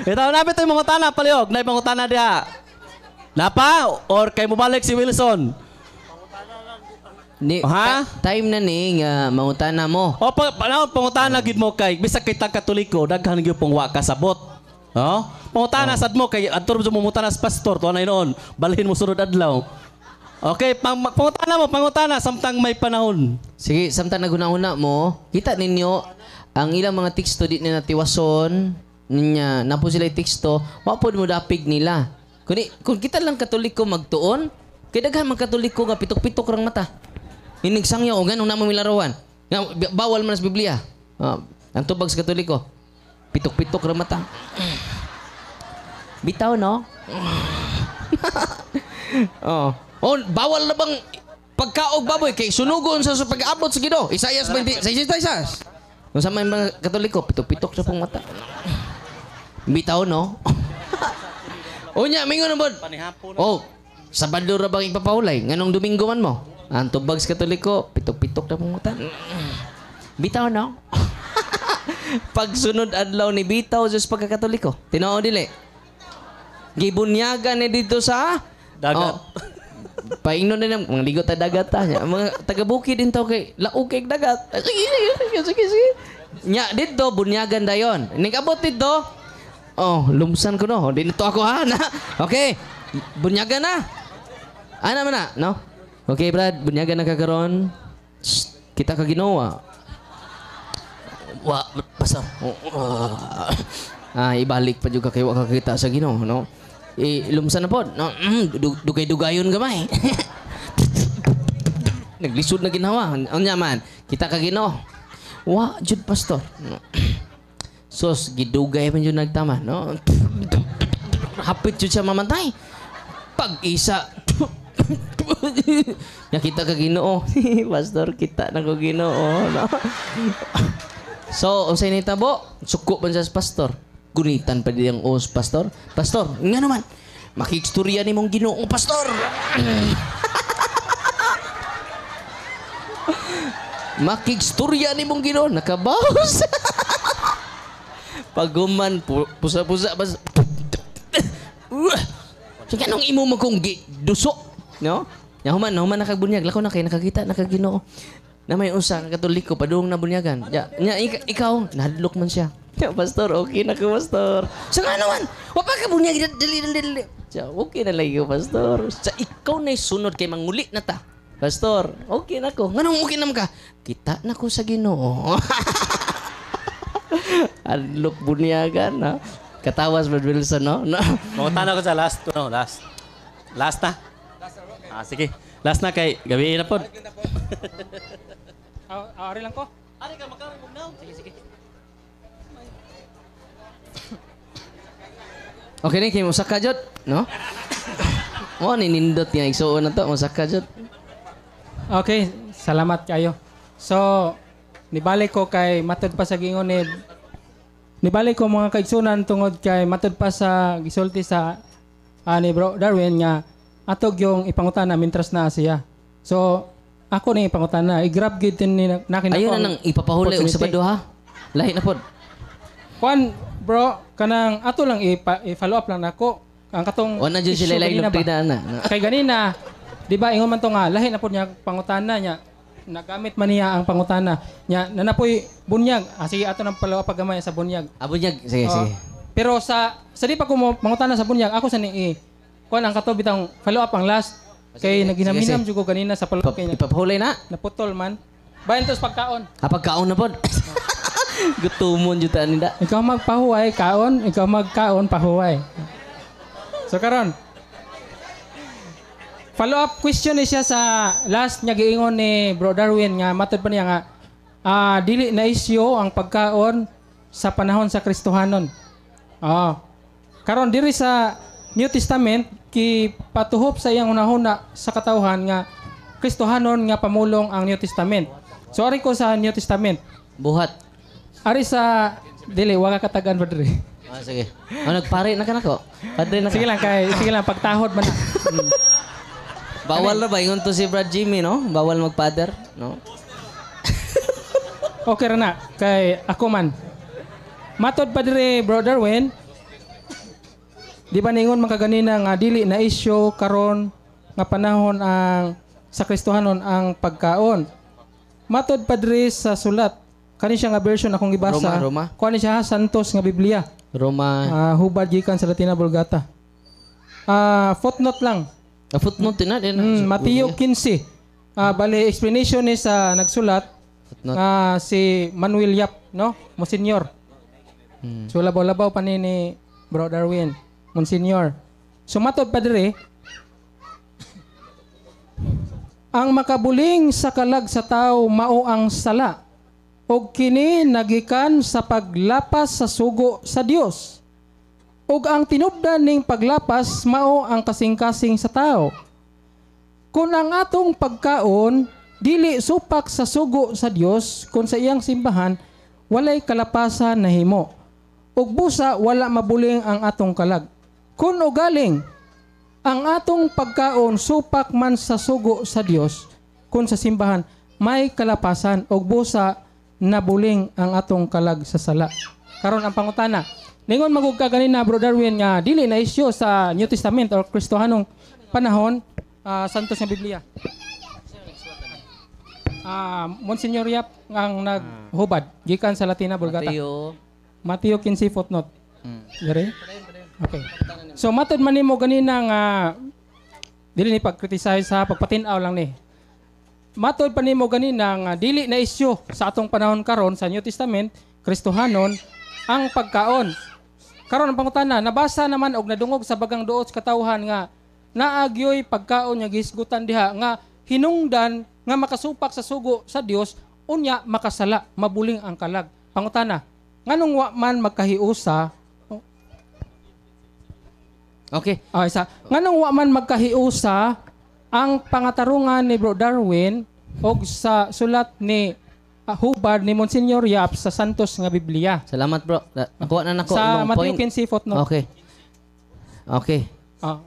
Ito napit yung mangutana paliog. Nay mangutana dia. Napa or kay mobalik si Wilson? Time na ni nga mangutana mo. Pangutana gid mo kay bisag kay Katoliko daghan gyud pong wa kasabot. Pangutana sad mo kay adtor mo mangutana sa pastor tuwa na noon. Balhin mo sunod adlaw. Okay, pangutana samtang may panahon. Sige, samtang naguna-una mo, kita ninyo ang ilang mga teksto di na natiwason niya napo sila teksto, wa po mo dapig nila. Kung kita lang Katoliko magtuon, kay daghan man Katoliko nga pitok-pitok rang mata. Inig sangyaw o ganong namo milarawan. Nga bawal man sa Biblia. Ang tubag sa Katoliko, pitok-pitok rang mata. Bitaw no? Bawal na bang pagkaog baboy kay sunugon sa pag-abot sa Ginoo. Isaias 20, sa Isaias. Kung sa mga Katoliko, pitok-pitok sa pong mata. Bitaw, no? Unya, mingon na Sabado ra bang ipapahulay? Nganong Domingo man mo? Ang tubag sa Katoliko, pitok-pitok na pong mata. Bitaw, no? Pagsunod adlaw ni bitaw sa pagkakatoliko. Tinao dili. Gibunyagan ni dito sa Dagat. Paingnon din mga ligot ta dagat ta. Mga taga-bukid din to kay laog kay dagat. Sige. Nya dito bunyagan dayon. Ning abot dito. Lumsan ko no. Dito ako ha. Okay. Bunyagan na. Ana man na, no? Okay, Brad, bunyagan na kakaron. Kita ka ginawa. Basta. Ibalik pa juga kay wa kakita sa Ginoo, no? Lumsan na po. No? Dugay-dugayon gamay. Naglisod na ginawa. Unya man, kita ka Ginoo. Wa jud pastor. Sos gidugay man jud nagtama, no? Hapit jud siya mamatay. Pag-isa kita ka Ginoo. Pastor, kita na ko Ginoo, no? So, unsay nitabo? Suko man sa pastor. Gunitan pa din ang pastor. Pastor, nga naman. Makikstorya ni mong Ginoo, pastor. Makikstorya ni mong Ginoo, nakabawas. Paguman, pusa-pusa. Sige, anong imo mo kong duso? No? Human nakagbunyag. Lako na kayo nakakita, nakaginoo. Na may usa Katoliko padung na bunyagan. Ikaw nahadlok man siya. Pastor, okay na ko, pastor. Sa nga naman, wa pa ka bunyag dali. Okay na lang ko, pastor. Sa ikaw na sunod kay manguli na ta. Pastor, okay na ko. Nganong okay naman ka? Kita na ko sa Ginoo. Hadlok bunyagan, ha? Katawas, Brad Wilson, no? Mangutana ko sa last. Last na? Sige. Last na kay gabiin na po. Ari lang ko. Ari ka, magkakaroon. Sige. Okay na, kayo musaka jod, no? Ninindot niya. Igsuon na to, musaka jod. Okay, salamat kayo. So, nibalik ko kay matod pa sa gingon ni nibalik ko mga kaigsunan tungod kay matod pa sa gisulti sa ni Bro Darwin nga atog yung ipangutana mintras na siya. So, ako ni ipangutana, i-grab gid din ni nakin Ayun na nang ipapahuli og Sabado ha. Lahi na pod. Kwan, bro, kanang ato lang i-follow up lang nako. Ang katong Wala dyan sila lahi ng tinana. Kay ganina, di ba ingon man to nga lahi na pod niya pangutana niya. Nagamit man niya ang pangutana niya nanapoy bunyag. Sige ato nang follow up pagamay sa bunyag. Bunyag, sige. Pero sa di pa ko mangutana sa bunyag, ako sa ni kuan ang kato bitang follow up ang last. Kay naginaminam jud ko kanina sa follow up kay ipapahuli na. Naputol man. Bayan tos pagkaon. Pagkaon na pod. Gutumon jud ta nida. Ikaw magpahuway kaon, ikaw magkaon pahuway. So karon. Follow up question ni siya sa last niya giingon ni Bro Darwin nga matod pa niya nga dili na isyu ang pagkaon sa panahon sa Kristohanon. Karon diri sa New Testament ki patuhop sa iyang unahuna sa katawhan nga Kristohanon nga pamulong ang New Testament. So ari ko sa New Testament. Buhat. Ari sa dili wa ka katagan padre. Sige. Nagpare na kanako. Padre na. Sige lang pagtahod man. Bawal na ba ingon to si Brad Jimmy, no? Bawal magpader, no? Okay ra na kay ako man. Matod pa dire Bro Darwin. Di ba ningon man kaganina nga dili na issue karon nga panahon ang sa Kristohanon ang pagkaon. Matod pa dire sa sulat. Kani siya nga version akong gibasa. Roma. Kuha ni siya Santos nga Biblia. Roma. Hubad gikan sa Latina Vulgata. Footnote lang. Footnote na din. Mateo 15. Bali explanation ni sa nagsulat si Manuel Yap, no? Monsignor. So labaw-labaw pa ni Bro Darwin, Monsignor. Sumatod pa dire, ang makabuling sa kalag sa tao mao ang sala, og kini nagikan sa paglapas sa sugo sa Dios. Ug ang tinubdan ning paglapas mao ang kasing-kasing sa tao. Kung ang atong pagkaon dili supak sa sugo sa Dios, kung sa iyang simbahan walay kalapasan na himo. Ug busa wala mabuling ang atong kalag. Kung ugaling ang atong pagkaon supak man sa sugo sa Dios, kung sa simbahan may kalapasan ug busa nabuling ang atong kalag sa sala. Karon ang pangutana, ningon magug ka ganina Bro Darwin nga dili na isyu sa New Testament or Kristohanong panahon, santos nga Biblia. Monsignor Yap ang naghubad gikan sa Latina Vulgata. Mateo 15 footnote. Dire? Okay. So matod man nimo ganina nga dili ni pag-criticize sa pagpatinaw lang ni. Matod pa nimo ganina nga dili na isyu sa atong panahon karon sa New Testament, Kristohanon ang pagkaon. Karon ang pangutana, nabasa naman og nadungog sa bagang duot sa katawhan nga naagyoy pagkaon nga gisgutan diha nga hinungdan nga makasupak sa sugo sa Dios unya makasala, mabuling ang kalag. Pangutana, nganong wa man magkahiusa? Okay. Isa. Nganong wa man magkahiusa ang pangatarungan ni Bro Darwin og sa sulat ni hubad ni Monsignor Yap sa Santos nga Biblia. Salamat bro. Nakuha na nako Sa imong Matthew point. 15 footnote. Okay. Okay. Ah.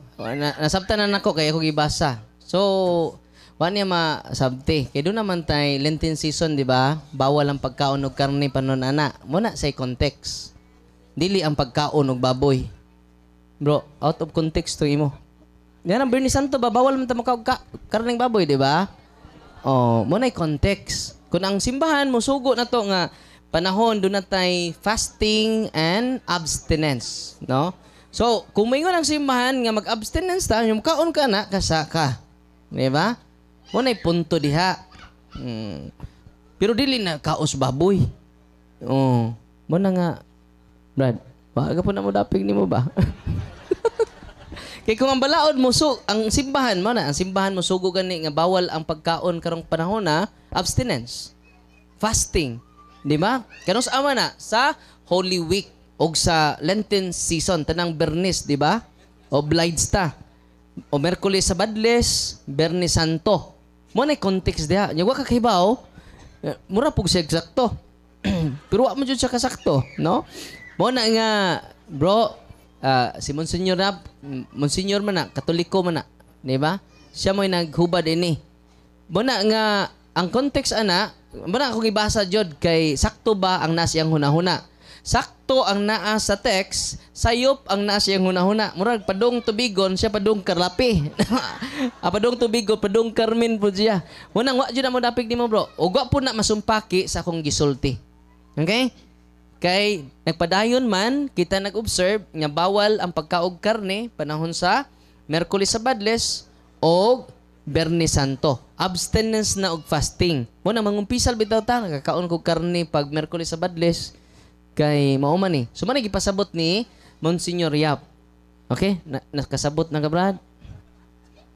Nasabtan na nako kay ako gibasa. So, wa niya masabti. Kay doon naman tay Lenten season, di ba? Bawal ang pagkaon og karne panon ana. Muna say context. Dili ang pagkaon og baboy. Bro, out of context to imo. Yan ang Bernie Santo ba? Bawal man ta makaog karneng baboy, di ba? Oh, muna context. Kung ang simbahan mo sugo na to nga panahon doon na tay fasting and abstinence, no? So, kung mayroon ang simbahan nga mag-abstinence ta, yung kaon ka na, kasaka. Di ba? Muna punto diha. Pero dili na kaos baboy. Oh, muna nga, Brad, wag po na mo dapig ni mo ba? Kaya kung ang balaod mo, ang simbahan mo na, ang simbahan mo sugo gani nga bawal ang pagkaon karong panahon na abstinence. Fasting. Di ba? Kanong sa ama na, sa Holy Week o sa Lenten season, tanang Bernis, di ba? O Blides ta. O Merkulis sa Badles, Bernis Santo. Mo na context diha. Nya wa ka kahibaw, mura pug siya eksakto. Pero wa mo jud siya kasakto, no? Mo na nga, bro, si Monsignor na, Monsignor man na, Katoliko man na, di ba? Siya mo'y naghubad ini. Muna nga, ang context ana, muna akong ibasa jud kay sakto ba ang nas iyang hunahuna? Sakto ang naa sa text, sayop ang naa siyang hunahuna. Murag padung tubigon, siya padung karlapi. Padung tubigon, padung karmin po siya. Muna wa jud na mo dapig nimo bro. Ug wa po na masumpaki sa akong gisulti. Okay? Kay nagpadayon man, kita nag-observe nga bawal ang pagkaog karne panahon sa Merkulis sa Badles o Bernis Santo. Abstinence na og fasting. Mo na mangumpisal bitaw ta nagkakaon kog karne pag Merkulis sa Badles kay mao man ni. So man gipasabot ni Monsignor Yap. Okay? Nakasabot na ka Brad?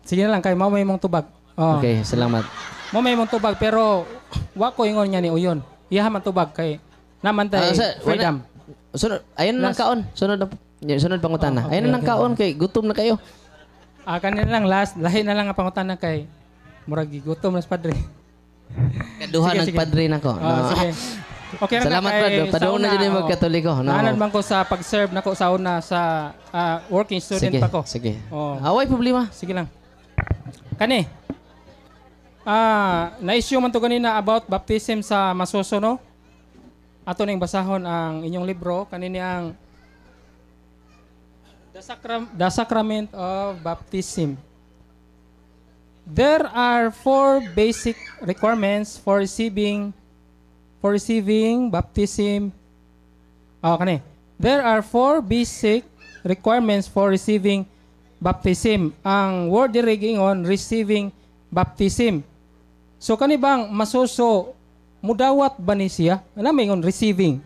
Sige na lang kay mao may mong tubag. Oh. Okay, salamat. Mo may mong tubag pero wa ko ingon niya ni uyon. Iha man tubag kay naman tayo freedom. Sunod, ayun na ng kaon. Sunod pangutana. Ayun na ng kaon kay gutom na kayo. Kanina lang last, lahi na lang ang pangutana kay murag gutom na sa padre. Kaduha ng padre nako. No? Sige. Okay ra salamat Brad. Padung na jud mo Katoliko. No. Naanan man ko sa pag-serve nako sa una sa working student sige, pa ko. Sige. Oh. Away problema. Sige lang. Kani. Na-issue man to ganina about baptism sa Masuso, no? Ato ning basahon ang inyong libro kanini ang The Sacrament of Baptism. There are 4 basic requirements for receiving baptism. Kani. There are 4 basic requirements for receiving baptism. Ang word diri gingon receiving baptism. So kani bang Masuso mudawat ba ni siya? Ano may ngon receiving?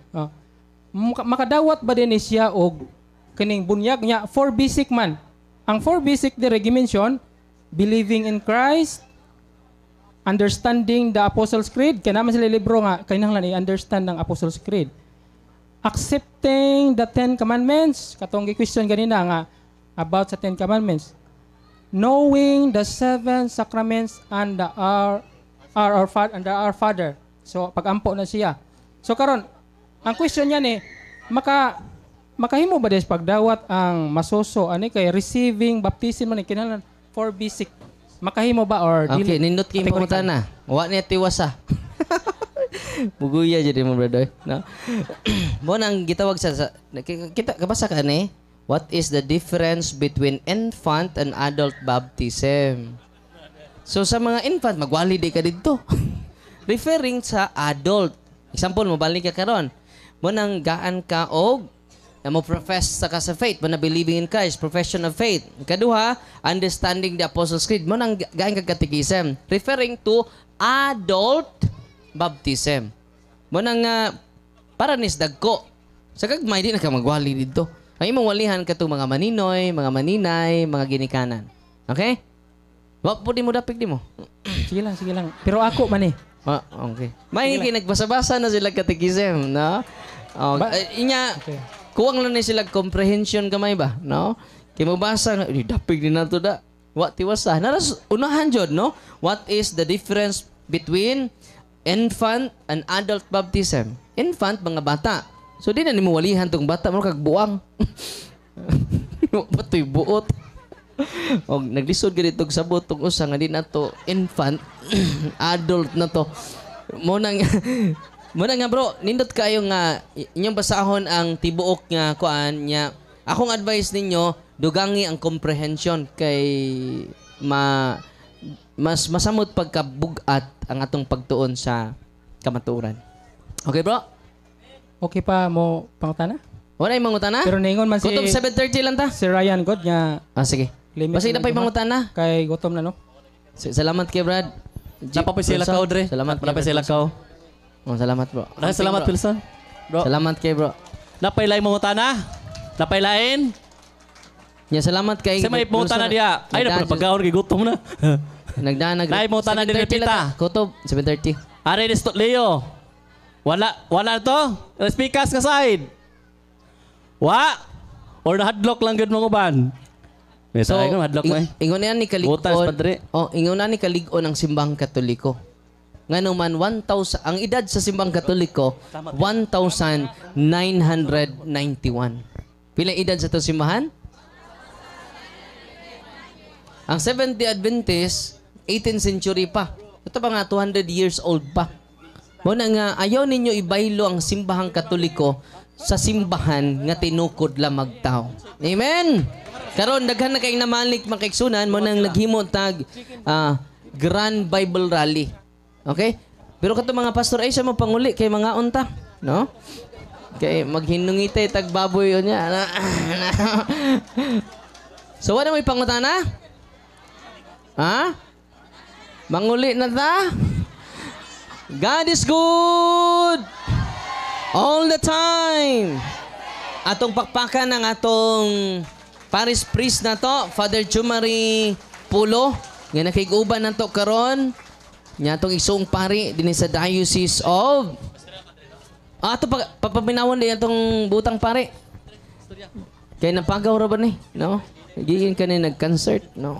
makadawat ba din siya og kining bunyag niya four basic man. Ang four basic dire gimension, believing in Christ, understanding the Apostles' Creed, kaya naman sila libro nga, kailangan i-understand ng Apostles' Creed. Accepting the Ten Commandments, katong gi-question ganina nga about sa Ten Commandments. Knowing the seven sacraments and the our Father. So pag-ampo na siya. So karon, ang question niya ni makahimo ba des pagdawat ang masuso ani kay receiving baptism man kinahanglan for basic. Makahimo ba or Okay, dili? nindot kay pangutan na. Wa niya tiwasa. Buguya jadi mo brother, no? Mo nang gitawag sa kita kabasa ka ni, what is the difference between infant and adult baptism? So sa mga infant magwali di ka didto. Referring sa adult. Example mo balik ka karon. Mo nang gaan ka og mo profess sa faith, mo na believing in Christ, profession of faith. Kaduha, understanding the Apostles' Creed, mo nang gaan ka catechism, referring to adult baptism. Mo nang para nis dagko. Sa kagmay di na ka magwali dito. Ang imong walihan ka mga maninoy, mga maninay, mga ginikanan. Okay? Wa po di mo dapig di mo. Sige lang. Pero ako man eh. Okay. May nagbasa-basa na sila catechism, no? Inya, Okay. kuwang lang na sila comprehension gamay ba, no? Kaya mabasa na, dapig din na to da. What tiwasa? Naras, unahan jod, no? What is the difference between infant and adult baptism? Infant, mga bata. So, di na ni mo walihan tong bata, mo kagbuang. Pato'y buot. O, naglisod ka dito sa butong usa nga di na to infant, adult na to. Muna nga bro, nindot kayo nga inyong basahon ang tibuok nga kuan nya. Akong advice ninyo, dugangi ang comprehension kay mas masamot pagkabugat ang atong pagtuon sa kamatuoran. Okay bro? Okay pa mo pangutana? Wala yung mangutana? Pero ningon man si Kutob 7:30 lang ta. si Ryan God nga Sige. limit Basta na pa yung mangutana. kay gutom na no. Salamat kay Brad. Napa pa sila ka, Audrey. Salamat Napa pa sila ka. Salamat bro. Salamat, Pilson. Bro. Salamat kay bro. Napay lain mo utana? Napay lain? Ya salamat kay Sa may mo utana diya. Ay na pagkaon kay gutom na. Nagdaan Lain mo utana din pita. Kutob 7:30. Are ni Leo. Wala to. Speakers ka side. Wa or hadlock lang gud mo uban. So, May hadlock mo. ingon na ni Butas, kalig-on. padre. Ingon na ni kalig-on ang simbang Katoliko. Ngano man 1,000 ang edad sa simbang Katoliko 1,991. Pila edad sa to simbahan? Ang 70 Adventist 18th century pa. Ito pa nga 200 years old pa. Mo na nga ayaw ninyo ibaylo ang simbahang Katoliko sa simbahan nga tinukod lang magtao. Amen. Karon daghan na kay namalik makaigsunan mo nang naghimo tag Grand Bible Rally. Okay? Pero kato mga pastor ay sa mo panguli kay mga unta, no? Kay maghinungitay tag baboy yun niya. So wala mo ipangutana? Ha? Manguli na ta? God is good all the time. Atong pakpakan ng atong Paris priest na to, Father Chumari Pulo, nga nakiguban na to karon. Nya tong isong pari din sa Diocese of ato papaminawon din atong butang pari. Kay napagaw ra ba ni, no? Gigin ka ni nag-concert, no?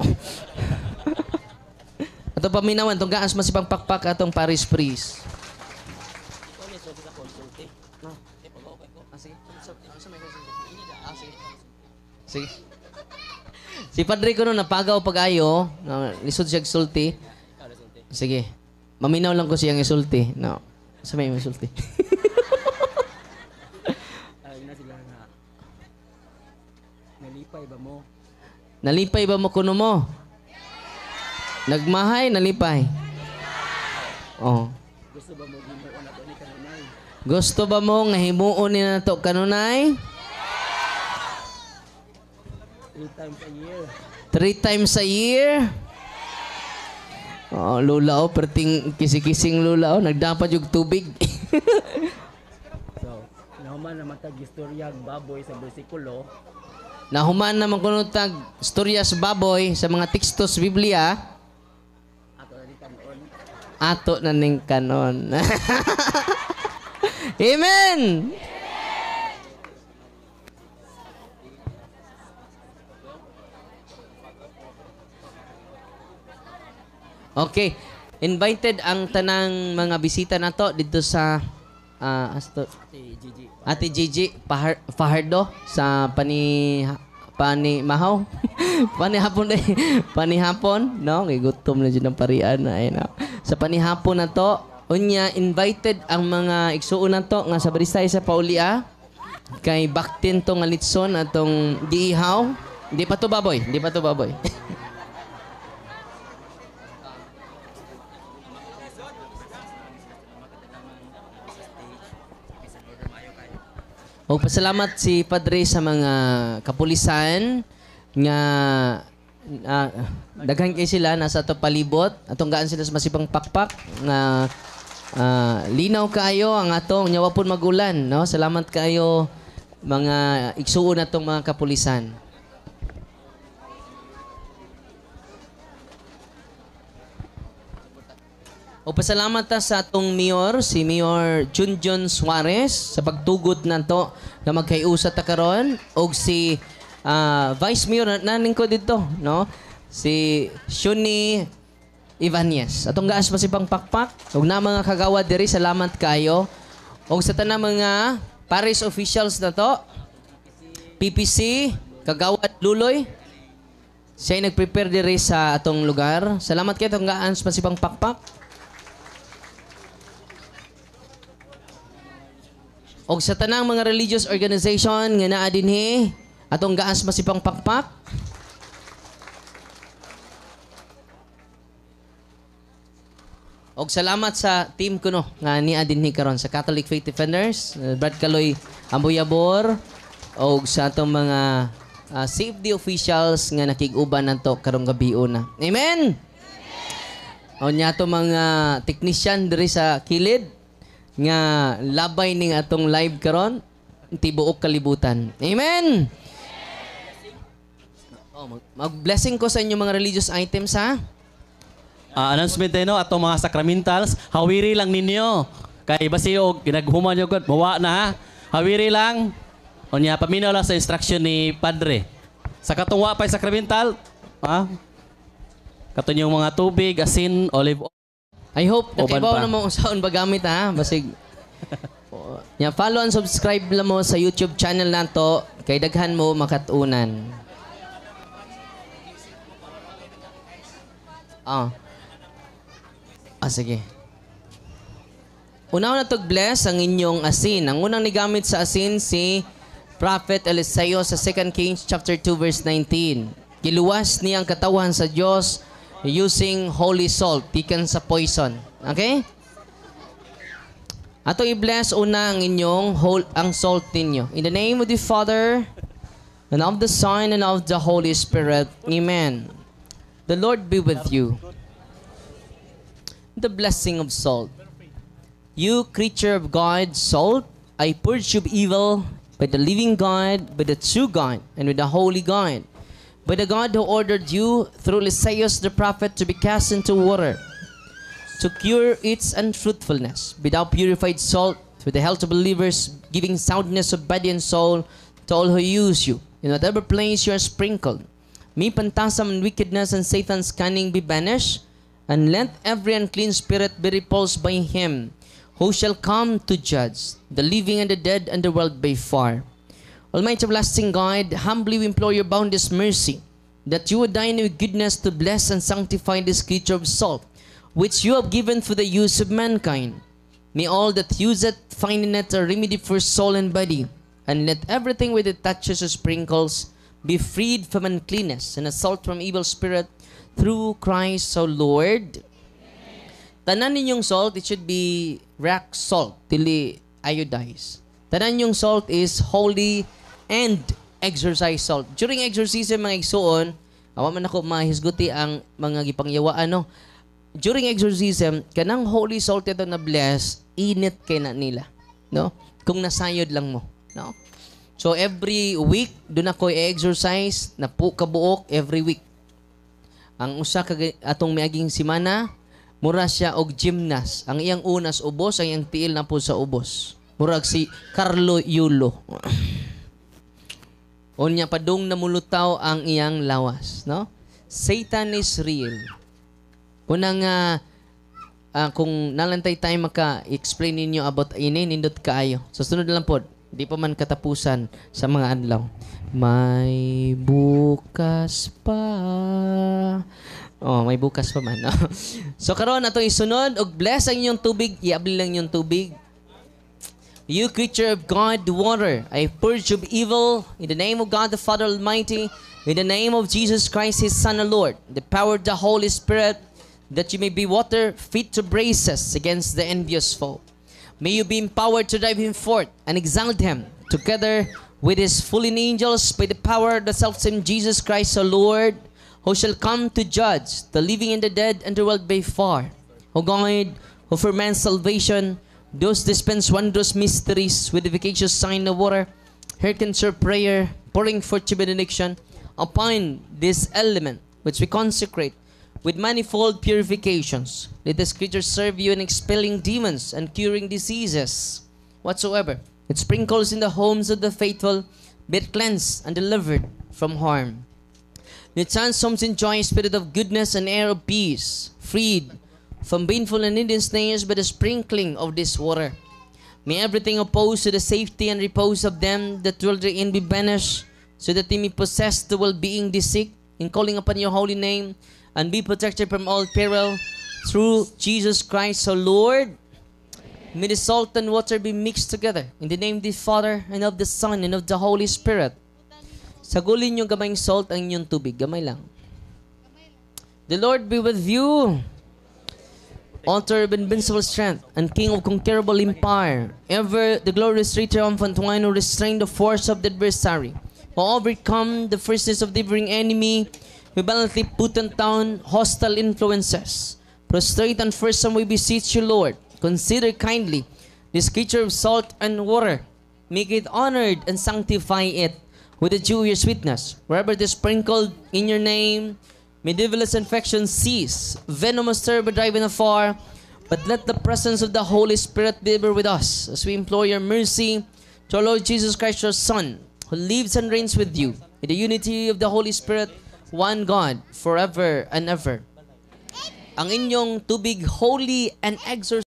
Ato paminawan tong gaas masipang pakpak atong Paris priest. Sige. Si Padre ko no napagaw pag-ayo, no, lisod siya sulti. Sige. Maminaw lang ko siyang isulti. No. Sa may isulti. Nalipay ba mo kuno mo? Nagmahay, nalipay. Oh. Gusto ba mo nga himuon ni nato kanunay? 3 times a year. Oh, lula oh, perting kising-kising lula oh, nagdapat yung tubig. naman na matag-istorya baboy sa bersikulo. Nahuman naman kuno tag storya sa baboy sa mga teksto sa Biblia. Ato na ning kanon. Amen. Okay. Invited ang tanang mga bisita nato dito sa Ate Gigi Fajardo sa Panimahaw. Panihapon, no? Gigutom na dyan ng parian. Ay, no? Sa panihapon na to, unya, invited ang mga igsuon na to nga sa baristay sa Paulia. Kay baktin to nga litson atong giihaw. Di pa to baboy. O pasalamat si Padre sa mga kapulisan nga daghan kay sila nasa ato palibot atong gaan sila sa masibang pakpak nga linaw kaayo ang atong nyawa pun magulan, no? Salamat kaayo mga igsuon natong mga kapulisan. O pasalamat ta sa atong mayor, si Mayor Junjun Suarez sa pagtugot nato na magkaiusa ta karon og si Vice Mayor naning ko dito, no? Si Shuni Ibanez. Atong gaas masibang pakpak ug na mga kagawad diri, salamat kayo. Og sa tanang mga parish officials nato, PPC, kagawad Luloy, siya nag-prepare diri sa atong lugar. Salamat kayo atong gaas masibang pakpak. Og sa tanang mga religious organization nga naa dinhi atong gaas masipang pakpak. Og salamat sa team ko no nga niya dinhi karon sa Catholic Faith Defenders, Brad Kaloy Ambuyabor, og sa atong mga safety officials nga nakig-uban nanto karong gabi una. Amen. O nya to mga technician diri sa kilid nga labay ning atong live karon tibuok kalibutan. Amen. Mag-blessing ko sa inyo mga religious items ha. Announcement no atong mga sacramentals, hawiri lang ninyo. Kay basi og ginaghuman yo gud, mawa na ha. Hawiri lang. Unya paminaw lang sa instruction ni Padre. Sa katong wa pay sacramental, ha? Katon yung mga tubig, asin, olive oil. I hope Oban nakibaw pa. na mo kung saan ba gamit ha. Basig. Nya follow and subscribe lang mo sa YouTube channel nato kay daghan mo makatunan. Sige. Una na bless ang inyong asin. Ang unang nigamit sa asin si Prophet Eliseo sa 2 Kings chapter 2 verse 19. Giluwas niya ang katawan sa Diyos using holy salt, tikan sa poison. Okay? Ato i-bless una ang inyong ang salt ninyo. In the name of the Father, and of the Son, and of the Holy Spirit. Amen. The Lord be with you. The blessing of salt. You creature of God, salt, I purge you of evil by the living God, by the true God, and with the holy God. By the God who ordered you through Esaias the prophet to be cast into water, to cure its unfruitfulness, with thou purified salt, with the health of believers, giving soundness of body and soul to all who use you. In whatever place you are sprinkled, may phantasm and wickedness and Satan's cunning be banished, and let every unclean spirit be repulsed by him, who shall come to judge the living and the dead and the world by fire. Almighty everlasting God, humbly we implore your boundless mercy, that you would deign with goodness to bless and sanctify this creature of salt, which you have given for the use of mankind. May all that use it find in it a remedy for soul and body, and let everything with it touches or sprinkles be freed from uncleanness and assault from evil spirit through Christ our Lord. Tanan ninyong salt, it should be rock salt, dili iodized. Tanan yung salt is holy and exercise salt. During exorcism, mga igsuon, awa man ako mahisguti ang mga gipangyawaan, no? During exorcism, kanang holy salt ito na bless, init kay na nila. No? kung nasayod lang mo. No? So every week, doon ako i-exercise na po kabuok every week. Ang usa ka atong miaging simana, mura siya og gymnast. Ang iyang unas ubos, ang iyang tiil na po sa ubos. Murag si Carlo Yulo. Unya padung namulutaw ang iyang lawas, no? Satan is real. Unang kung nalantay tayo maka-explain ninyo about ini, nindot kaayo. So sunod lang po, di pa man katapusan sa mga adlaw. May bukas pa. Oh, may bukas pa man. No? So karon ato isunod og bless ang inyong tubig, iabli lang yung tubig. You creature of God, water, I purge of evil in the name of God the Father Almighty, in the name of Jesus Christ, His Son, the Lord, the power of the Holy Spirit, that you may be water fit to brace us against the envious foe. May you be empowered to drive him forth and exalt him together with his fallen angels by the power of the selfsame Jesus Christ, our Lord, who shall come to judge the living and the dead and the world by far. O God, who for man's salvation those dispense wondrous mysteries with efficacious sign of water, hearken your prayer, pouring forth your benediction upon this element which we consecrate with manifold purifications. Let the scriptures serve you in expelling demons and curing diseases whatsoever. It sprinkles in the homes of the faithful, be it cleansed and delivered from harm. Let homes enjoy a spirit of goodness and air of peace, freed from baneful and hidden snares by the sprinkling of this water. May everything opposed to the safety and repose of them that dwell therein be banished, so that they may possess the well-being they seek in calling upon your holy name, and be protected from all peril through Jesus Christ our Lord. May the salt and water be mixed together in the name of the Father and of the Son and of the Holy Spirit. Sagulin yung gamayng salt ang inyong tubig. Gamay lang. The Lord be with you. Author of invincible strength and King of conquerable empire, ever the glorious triumphant one who restrained the force of the adversary, who overcome the fierceness of the differing enemy, who valiantly put down hostile influences. Prostrate and fearsome we beseech you, Lord. Consider kindly this creature of salt and water. Make it honored and sanctify it with the due your sweetness. Wherever it is sprinkled in your name, may devilish infections cease, venomous terror driven afar, but let the presence of the Holy Spirit be ever with us as we implore your mercy to our Lord Jesus Christ, your Son, who lives and reigns with you in the unity of the Holy Spirit, one God, forever and ever. Ang inyong tubig holy and exorcised